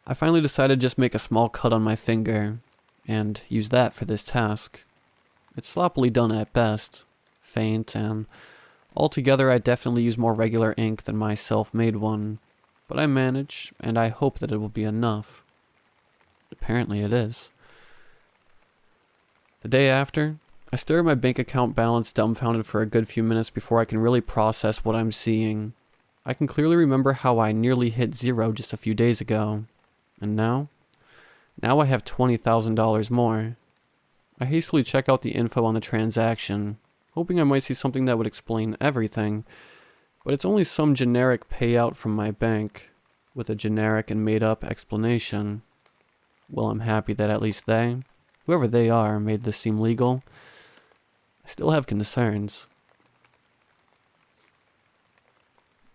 I finally decided to just make a small cut on my finger and use that for this task. It's sloppily done at best, faint, and altogether I definitely use more regular ink than my self-made one, but I manage, and I hope that it will be enough. Apparently it is. The day after, I stare at my bank account balance dumbfounded for a good few minutes before I can really process what I'm seeing. I can clearly remember how I nearly hit zero just a few days ago. And now? Now I have $20,000 more. I hastily check out the info on the transaction, hoping I might see something that would explain everything, but it's only some generic payout from my bank, with a generic and made-up explanation. Well, I'm happy that at least they, whoever they are, made this seem legal. I still have concerns.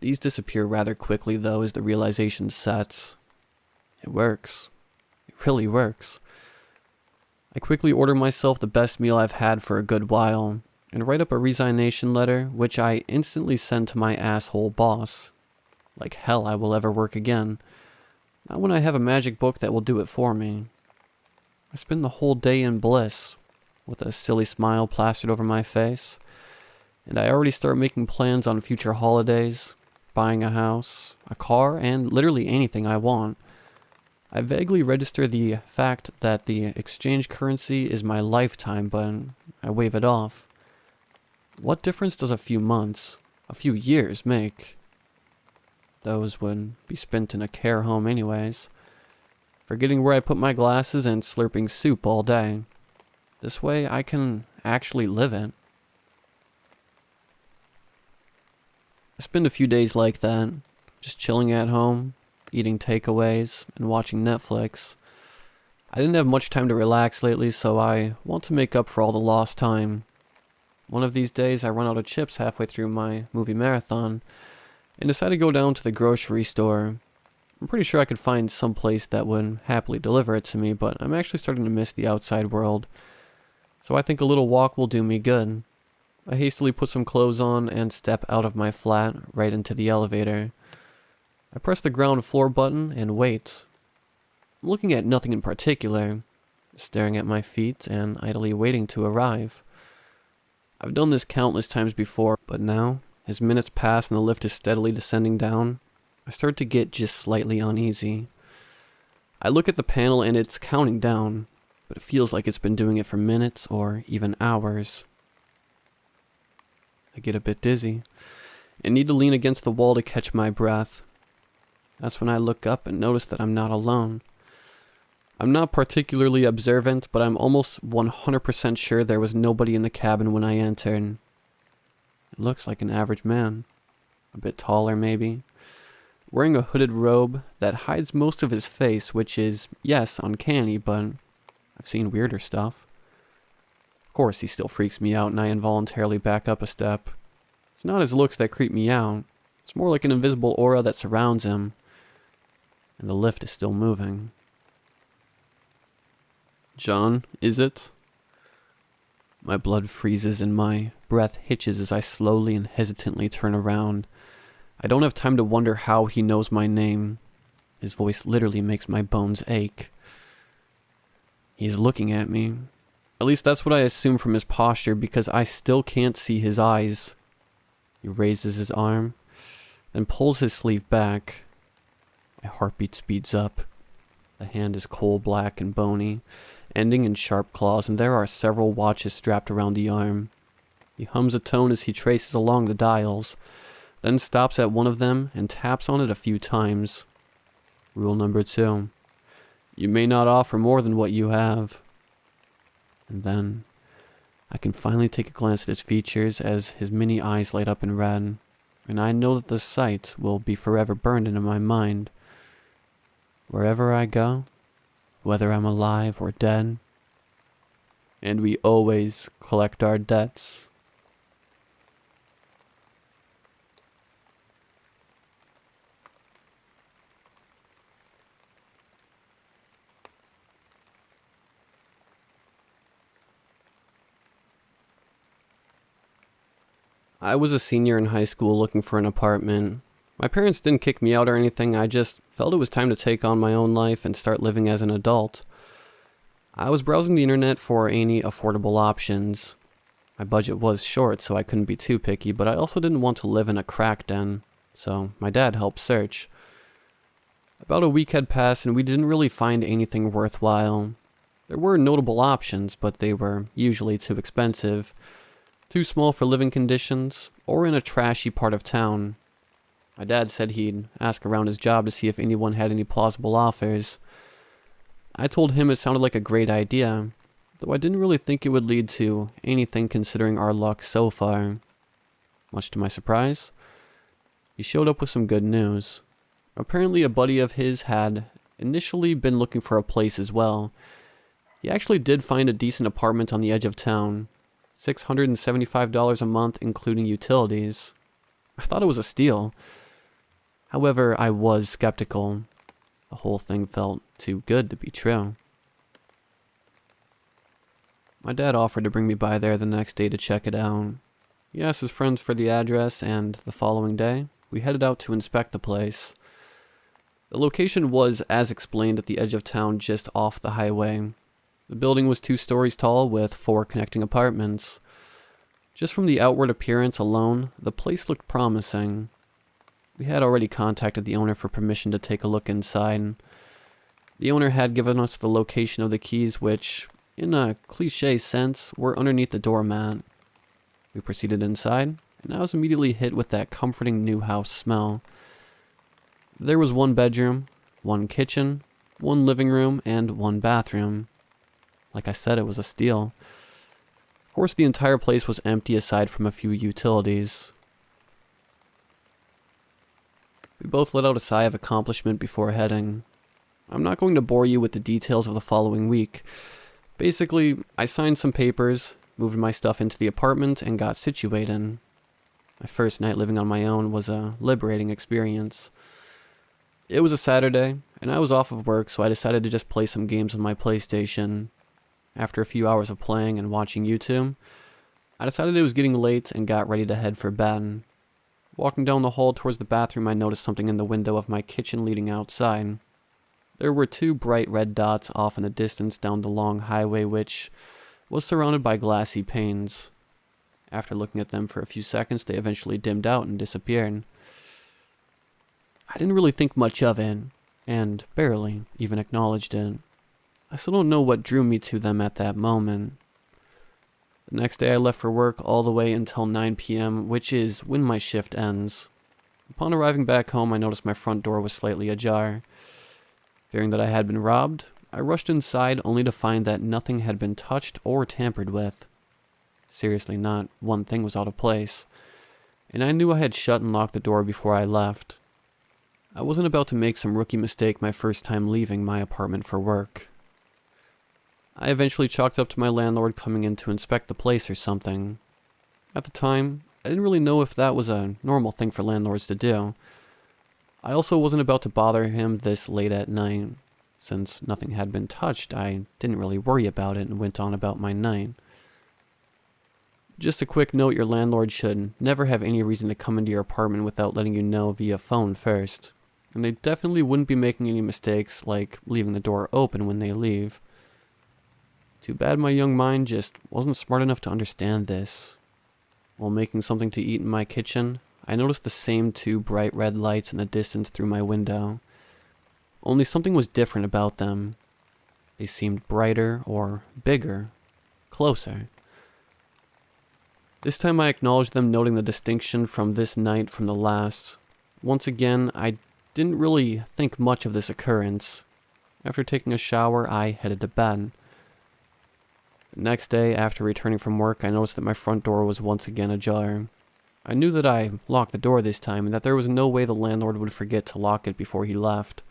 These disappear rather quickly, though, as the realization sets. It works. It really works. I quickly order myself the best meal I've had for a good while, and write up a resignation letter, which I instantly send to my asshole boss. Like hell I will ever work again. Not when I have a magic book that will do it for me. I spend the whole day in bliss, with a silly smile plastered over my face, and I already start making plans on future holidays, buying a house, a car, and literally anything I want. I vaguely register the fact that the exchange currency is my lifetime, but I wave it off. What difference does a few months, a few years make? Those would be spent in a care home anyways, forgetting where I put my glasses and slurping soup all day. This way I can actually live it. I spend a few days like that, just chilling at home, eating takeaways, and watching Netflix. I didn't have much time to relax lately, so I want to make up for all the lost time. One of these days I run out of chips halfway through my movie marathon, and decide to go down to the grocery store. I'm pretty sure I could find some place that would happily deliver it to me, but I'm actually starting to miss the outside world. So I think a little walk will do me good. I hastily put some clothes on and step out of my flat right into the elevator. I press the ground floor button and wait. I'm looking at nothing in particular, staring at my feet and idly waiting to arrive. I've done this countless times before, but now, as minutes pass and the lift is steadily descending down, I start to get just slightly uneasy. I look at the panel and it's counting down, but it feels like it's been doing it for minutes or even hours. I get a bit dizzy and need to lean against the wall to catch my breath. That's when I look up and notice that I'm not alone. I'm not particularly observant, but I'm almost 100% sure there was nobody in the cabin when I entered. It looks like an average man, a bit taller maybe, wearing a hooded robe that hides most of his face, which is, yes, uncanny, but I've seen weirder stuff. Of course, he still freaks me out and I involuntarily back up a step. It's not his looks that creep me out, it's more like an invisible aura that surrounds him. And the lift is still moving. John, is it? My blood freezes and my breath hitches as I slowly and hesitantly turn around. I don't have time to wonder how he knows my name. His voice literally makes my bones ache. He's looking at me. At least that's what I assume from his posture, because I still can't see his eyes. He raises his arm, then pulls his sleeve back. My heartbeat speeds up. The hand is coal black and bony, ending in sharp claws, and there are several watches strapped around the arm. He hums a tone as he traces along the dials, then stops at one of them and taps on it a few times. Rule number 2. You may not offer more than what you have. And then I can finally take a glance at his features as his mini eyes light up in red. and I know that the sight will be forever burned into my mind. Wherever I go, whether I'm alive or dead, and we always collect our debts. I was a senior in high school looking for an apartment. My parents didn't kick me out or anything, I just felt it was time to take on my own life and start living as an adult. I was browsing the internet for any affordable options. My budget was short, so I couldn't be too picky, but I also didn't want to live in a crack den, so my dad helped search. About a week had passed and we didn't really find anything worthwhile. There were notable options, but they were usually too expensive, too small for living conditions, or in a trashy part of town. My dad said he'd ask around his job to see if anyone had any plausible offers. I told him it sounded like a great idea, though I didn't really think it would lead to anything considering our luck so far. Much to my surprise, he showed up with some good news. Apparently a buddy of his had initially been looking for a place as well. He actually did find a decent apartment on the edge of town. $675 a month, including utilities. I thought it was a steal. However, I was skeptical. The whole thing felt too good to be true. My dad offered to bring me by there the next day to check it out. He asked his friends for the address, and the following day, we headed out to inspect the place. The location was, as explained, at the edge of town just off the highway. The building was 2 stories tall with 4 connecting apartments. Just from the outward appearance alone, the place looked promising. We had already contacted the owner for permission to take a look inside. The owner had given us the location of the keys which, in a cliche sense, were underneath the doormat. We proceeded inside, and I was immediately hit with that comforting new house smell. There was 1 bedroom, 1 kitchen, 1 living room, and 1 bathroom. Like I said, it was a steal. Of course, the entire place was empty aside from a few utilities. We both let out a sigh of accomplishment before heading. I'm not going to bore you with the details of the following week. Basically, I signed some papers, moved my stuff into the apartment, and got situated. My first night living on my own was a liberating experience. It was a Saturday, and I was off of work, so I decided to just play some games on my PlayStation. After a few hours of playing and watching YouTube, I decided it was getting late and got ready to head for bed. Walking down the hall towards the bathroom, I noticed something in the window of my kitchen leading outside. There were 2 bright red dots off in the distance down the long highway which was surrounded by glassy panes. After looking at them for a few seconds, they eventually dimmed out and disappeared. I didn't really think much of it, and barely even acknowledged it. I still don't know what drew me to them at that moment. The next day I left for work all the way until 9 p.m., which is when my shift ends. Upon arriving back home, I noticed my front door was slightly ajar. Fearing that I had been robbed, I rushed inside only to find that nothing had been touched or tampered with. Seriously, not one thing was out of place, and I knew I had shut and locked the door before I left. I wasn't about to make some rookie mistake my first time leaving my apartment for work. I eventually chalked up to my landlord coming in to inspect the place or something. At the time, I didn't really know if that was a normal thing for landlords to do. I also wasn't about to bother him this late at night. Since nothing had been touched, I didn't really worry about it and went on about my night. Just a quick note, your landlord should never have any reason to come into your apartment without letting you know via phone first. And they definitely wouldn't be making any mistakes like leaving the door open when they leave. Too bad my young mind just wasn't smart enough to understand this. While making something to eat in my kitchen, I noticed the same 2 bright red lights in the distance through my window. Only something was different about them. They seemed brighter or bigger, closer. This time I acknowledged them, noting the distinction from this night from the last. Once again, I didn't really think much of this occurrence. After taking a shower, I headed to bed. The next day, after returning from work, I noticed that my front door was once again ajar. I knew that I locked the door this time and that there was no way the landlord would forget to lock it before he left.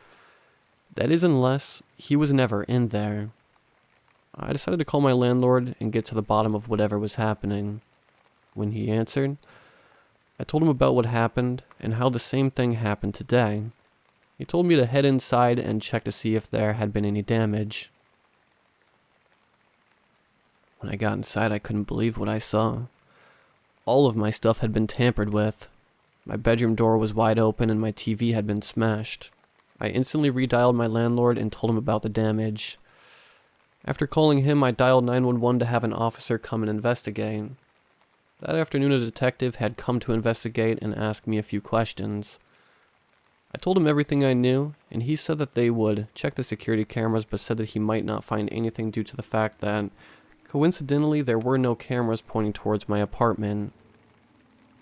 That is, unless he was never in there. I decided to call my landlord and get to the bottom of whatever was happening. When he answered, I told him about what happened and how the same thing happened today. He told me to head inside and check to see if there had been any damage. When I got inside, I couldn't believe what I saw. All of my stuff had been tampered with. My bedroom door was wide open and my TV had been smashed. I instantly redialed my landlord and told him about the damage. After calling him, I dialed 911 to have an officer come and investigate. That afternoon, a detective had come to investigate and ask me a few questions. I told him everything I knew, and he said that they would check the security cameras, but said that he might not find anything due to the fact that, coincidentally, there were no cameras pointing towards my apartment.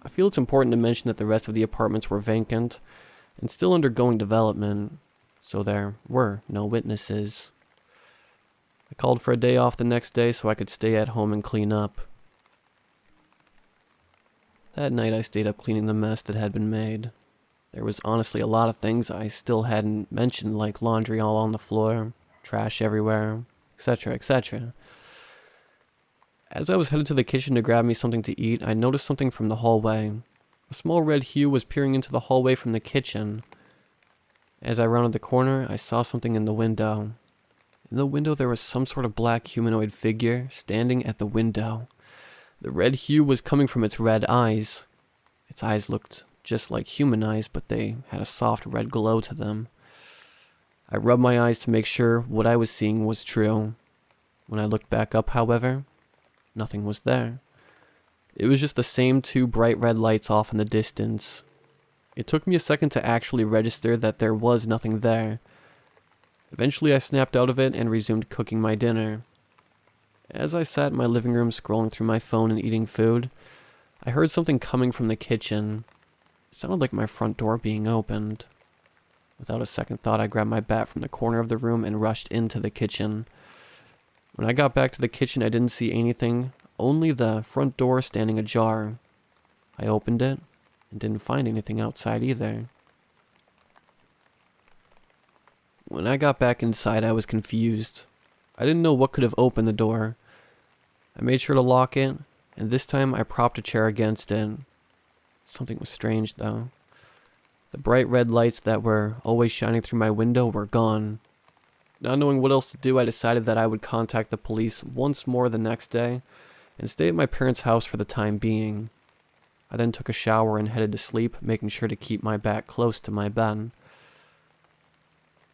I feel it's important to mention that the rest of the apartments were vacant and still undergoing development, so there were no witnesses. I called for a day off the next day so I could stay at home and clean up. That night I stayed up cleaning the mess that had been made. There was honestly a lot of things I still hadn't mentioned, like laundry all on the floor, trash everywhere, etc., etc. As I was headed to the kitchen to grab me something to eat, I noticed something from the hallway. A small red hue was peering into the hallway from the kitchen. As I rounded the corner, I saw something in the window. In the window there was some sort of black humanoid figure standing at the window. The red hue was coming from its red eyes. Its eyes looked just like human eyes, but they had a soft red glow to them. I rubbed my eyes to make sure what I was seeing was true. When I looked back up, however, nothing was there. It was just the same two bright red lights off in the distance. It took me a second to actually register that there was nothing there. Eventually I snapped out of it and resumed cooking my dinner. As I sat in my living room scrolling through my phone and eating food, I heard something coming from the kitchen. It sounded like my front door being opened. Without a second thought, I grabbed my bat from the corner of the room and rushed into the kitchen. When I got back to the kitchen, I didn't see anything, only the front door standing ajar. I opened it and didn't find anything outside either. When I got back inside, I was confused. I didn't know what could have opened the door. I made sure to lock it, and this time I propped a chair against it. Something was strange, though. The bright red lights that were always shining through my window were gone. Not knowing what else to do, I decided that I would contact the police once more the next day and stay at my parents' house for the time being. I then took a shower and headed to sleep, making sure to keep my back close to my bed.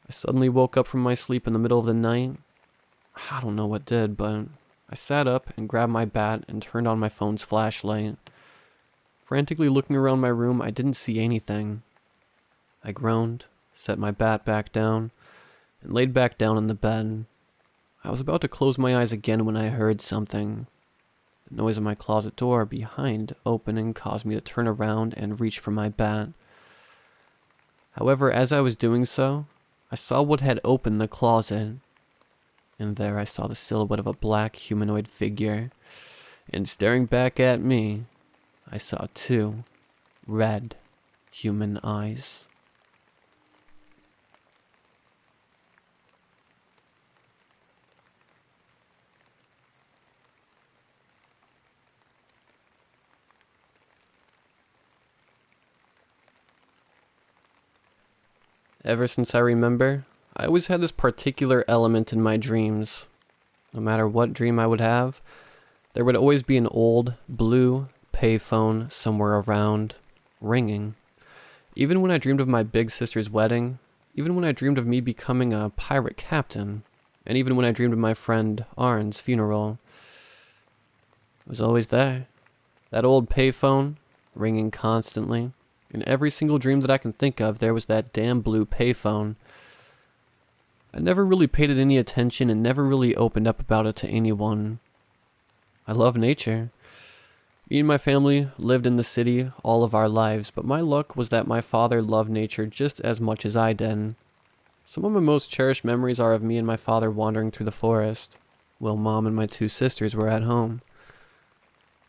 I suddenly woke up from my sleep in the middle of the night. I don't know what did, but I sat up and grabbed my bat and turned on my phone's flashlight. Frantically looking around my room, I didn't see anything. I groaned, set my bat back down, and laid back down in the bed. I was about to close my eyes again when I heard something. The noise of my closet door behind opening caused me to turn around and reach for my bat. However, as I was doing so, I saw what had opened the closet. And there I saw the silhouette of a black humanoid figure. And staring back at me, I saw two red human eyes. Ever since I remember, I always had this particular element in my dreams. No matter what dream I would have, there would always be an old, blue payphone somewhere around, ringing. Even when I dreamed of my big sister's wedding, even when I dreamed of me becoming a pirate captain, and even when I dreamed of my friend Arn's funeral, it was always there. That old payphone, ringing constantly. In every single dream that I can think of, there was that damn blue payphone. I never really paid it any attention and never really opened up about it to anyone. I love nature. Me and my family lived in the city all of our lives, but my luck was that my father loved nature just as much as I did. Some of my most cherished memories are of me and my father wandering through the forest, while Mom and my two sisters were at home.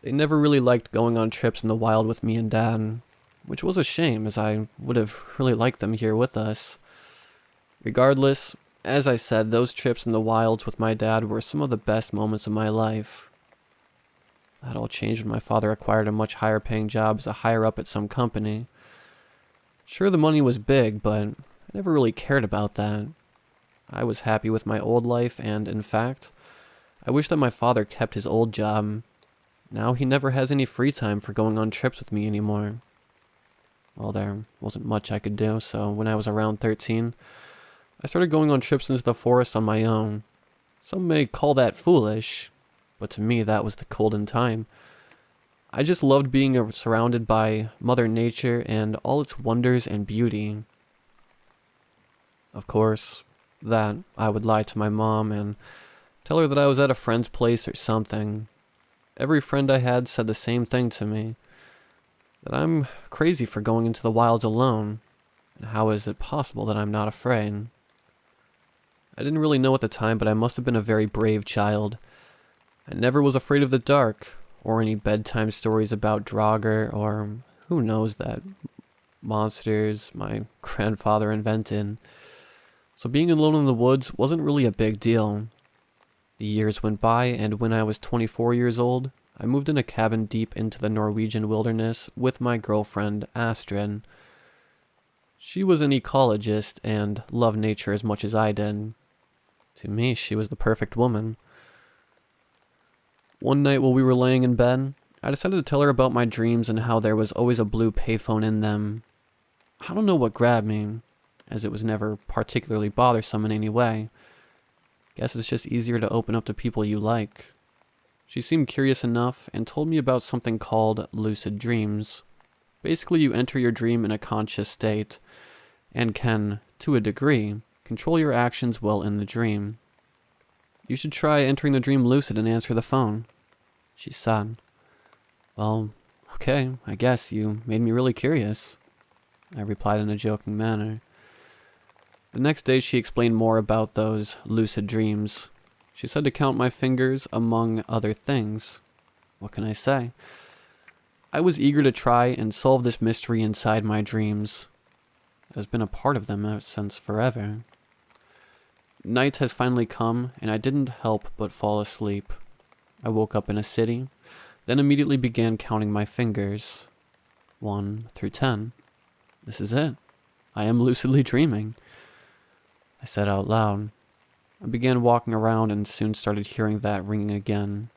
They never really liked going on trips in the wild with me and Dad, which was a shame as I would have really liked them here with us. Regardless, as I said, those trips in the wilds with my dad were some of the best moments of my life. That all changed when my father acquired a much higher paying job as a higher up at some company. Sure, the money was big, but I never really cared about that. I was happy with my old life, and in fact, I wish that my father kept his old job. Now he never has any free time for going on trips with me anymore. Well, there wasn't much I could do, so when I was around 13, I started going on trips into the forest on my own. Some may call that foolish, but to me that was the golden time. I just loved being surrounded by Mother Nature and all its wonders and beauty. Of course, that I would lie to my mom and tell her that I was at a friend's place or something. Every friend I had said the same thing to me, that I'm crazy for going into the wilds alone, and how is it possible that I'm not afraid? I didn't really know at the time, but I must have been a very brave child. I never was afraid of the dark, or any bedtime stories about Draugr, or who knows that monsters my grandfather invented. So being alone in the woods wasn't really a big deal. The years went by, and when I was 24 years old, I moved in a cabin deep into the Norwegian wilderness with my girlfriend, Astrid. She was an ecologist and loved nature as much as I did. To me, she was the perfect woman. One night while we were laying in bed, I decided to tell her about my dreams and how there was always a blue payphone in them. I don't know what grabbed me, as it was never particularly bothersome in any way. Guess it's just easier to open up to people you like. She seemed curious enough and told me about something called lucid dreams. Basically, you enter your dream in a conscious state and can, to a degree, control your actions while in the dream. You should try entering the dream lucid and answer the phone, she said. Well, okay, I guess you made me really curious, I replied in a joking manner. The next day she explained more about those lucid dreams. She said to count my fingers among other things. What can I say? I was eager to try and solve this mystery inside my dreams. It has been a part of them since forever. Night has finally come, and I didn't help but fall asleep. I woke up in a city, then immediately began counting my fingers. 1 through 10. This is it. I am lucidly dreaming, I said out loud. I began walking around and soon started hearing that ringing again.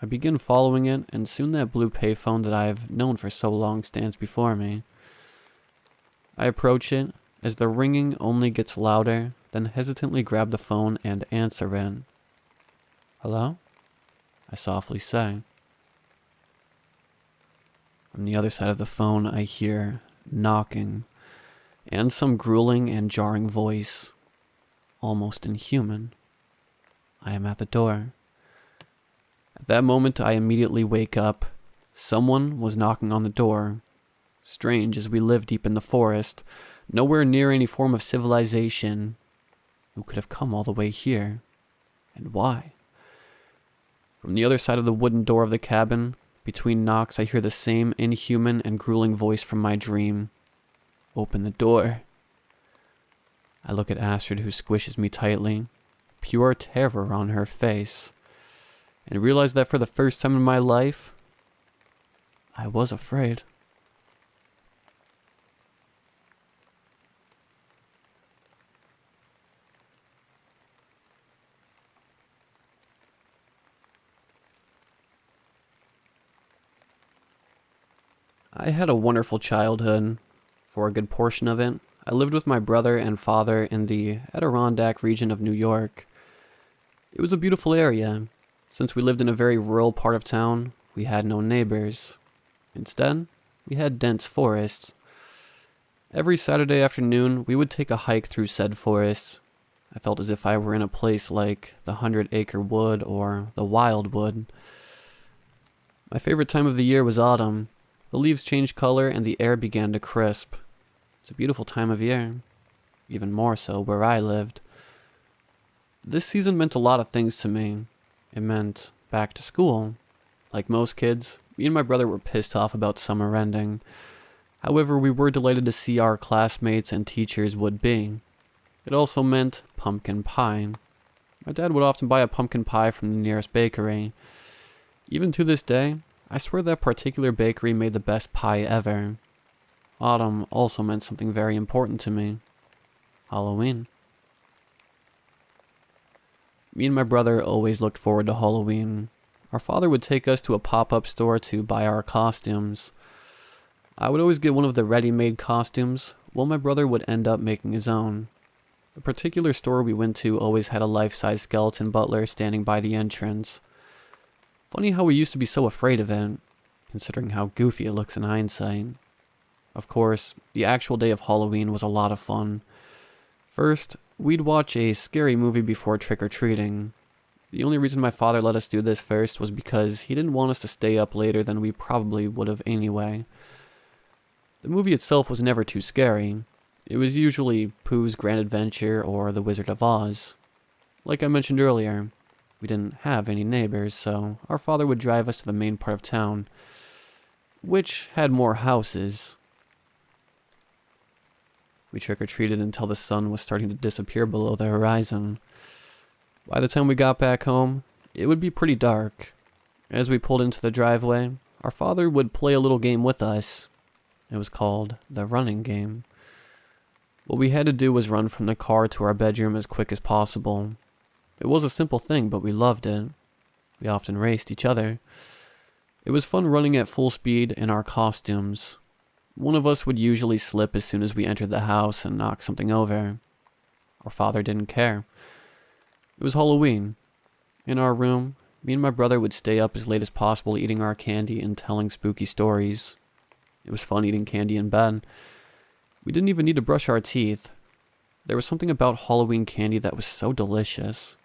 I began following it, and soon that blue payphone that I have known for so long stands before me. I approach it, as the ringing only gets louder, then hesitantly grab the phone and answer it. Hello? I softly say. From the other side of the phone, I hear knocking, and some grueling and jarring voice. Almost inhuman. I am at the door. At that moment, I immediately wake up. Someone was knocking on the door. Strange, as we live deep in the forest, nowhere near any form of civilization. Who could have come all the way here? And why? From the other side of the wooden door of the cabin, between knocks, I hear the same inhuman and grueling voice from my dream. Open the door. I look at Astrid, who squishes me tightly, pure terror on her face, and realize that for the first time in my life, I was afraid. I had a wonderful childhood. For a good portion of it, I lived with my brother and father in the Adirondack region of New York. It was a beautiful area. Since we lived in a very rural part of town, we had no neighbors. Instead, we had dense forests. Every Saturday afternoon, we would take a hike through said forests. I felt as if I were in a place like the 100-Acre Wood or the Wildwood. My favorite time of the year was autumn. The leaves changed color and the air began to crisp. It's a beautiful time of year, even more so where I lived. This season meant a lot of things to me. It meant back to school. Like most kids, me and my brother were pissed off about summer ending. However, we were delighted to see our classmates and teachers would be. It also meant pumpkin pie. My dad would often buy a pumpkin pie from the nearest bakery. Even to this day, I swear that particular bakery made the best pie ever. Autumn also meant something very important to me. Halloween. Me and my brother always looked forward to Halloween. Our father would take us to a pop-up store to buy our costumes. I would always get one of the ready-made costumes, while my brother would end up making his own. The particular store we went to always had a life-size skeleton butler standing by the entrance. Funny how we used to be so afraid of it, considering how goofy it looks in hindsight. Of course, the actual day of Halloween was a lot of fun. First, we'd watch a scary movie before trick-or-treating. The only reason my father let us do this first was because he didn't want us to stay up later than we probably would have anyway. The movie itself was never too scary. It was usually Pooh's Grand Adventure or The Wizard of Oz. Like I mentioned earlier, we didn't have any neighbors, so our father would drive us to the main part of town, which had more houses. We trick-or-treated until the sun was starting to disappear below the horizon. By the time we got back home, it would be pretty dark. As we pulled into the driveway, our father would play a little game with us. It was called the running game. What we had to do was run from the car to our bedroom as quick as possible. It was a simple thing, but we loved it. We often raced each other. It was fun running at full speed in our costumes. One of us would usually slip as soon as we entered the house and knock something over. Our father didn't care. It was Halloween. In our room, me and my brother would stay up as late as possible eating our candy and telling spooky stories. It was fun eating candy in bed. We didn't even need to brush our teeth. There was something about Halloween candy that was so delicious.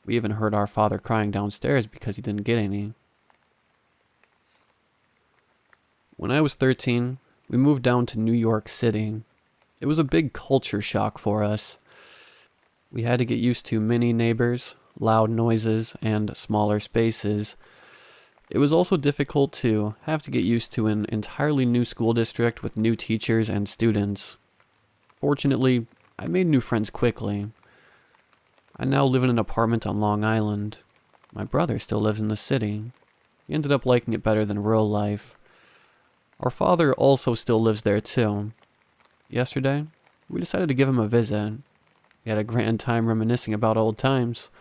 We even heard our father crying downstairs because he didn't get any. When I was 13, we moved down to New York City. It was a big culture shock for us. We had to get used to many neighbors, loud noises, and smaller spaces. It was also difficult to have to get used to an entirely new school district with new teachers and students. Fortunately, I made new friends quickly. I now live in an apartment on Long Island. My brother still lives in the city. He ended up liking it better than rural life. Our father also still lives there too. Yesterday, we decided to give him a visit. We had a grand time reminiscing about old times.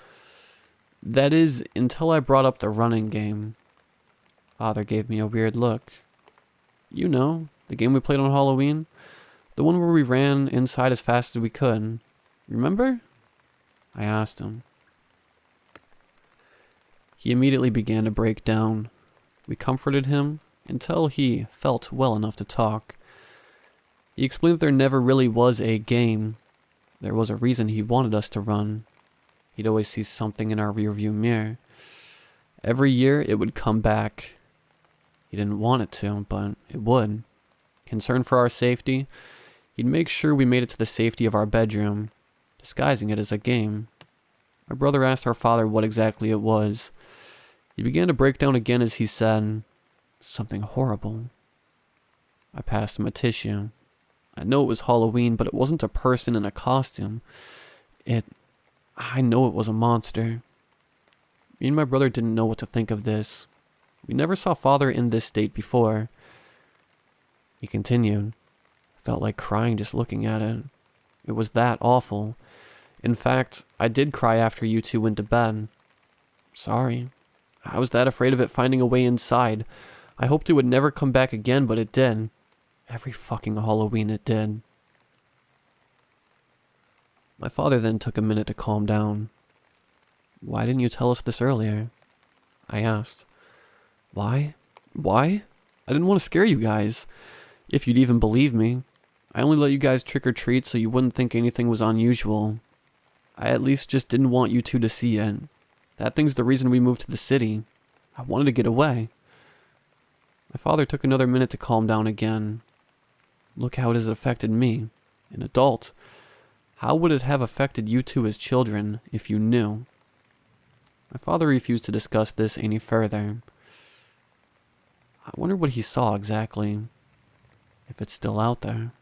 That is, until I brought up the running game. Father gave me a weird look. You know, the game we played on Halloween? The one where we ran inside as fast as we could. Remember? I asked him. He immediately began to break down. We comforted him until he felt well enough to talk. He explained that there never really was a game. There was a reason he wanted us to run. He'd always see something in our rearview mirror. Every year it would come back. He didn't want it to, but it would. Concerned for our safety, he'd make sure we made it to the safety of our bedroom, disguising it as a game. My brother asked our father what exactly it was. He began to break down again as he said, "Something horrible." I passed him a tissue. I know it was Halloween, but it wasn't a person in a costume. I know it was a monster. Me and my brother didn't know what to think of this. We never saw father in this state before. He continued. I felt like crying just looking at it. It was that awful. In fact, I did cry after you two went to bed. Sorry. I was that afraid of it finding a way inside. I hoped it would never come back again, but it did. Every fucking Halloween it did. My father then took a minute to calm down. Why didn't you tell us this earlier? I asked. Why? I didn't want to scare you guys. If you'd even believe me. I only let you guys trick or treat so you wouldn't think anything was unusual. I at least just didn't want you two to see it. That thing's the reason we moved to the city. I wanted to get away. My father took another minute to calm down again. Look how it has affected me, an adult. How would it have affected you two as children if you knew? My father refused to discuss this any further. I wonder what he saw exactly. If it's still out there.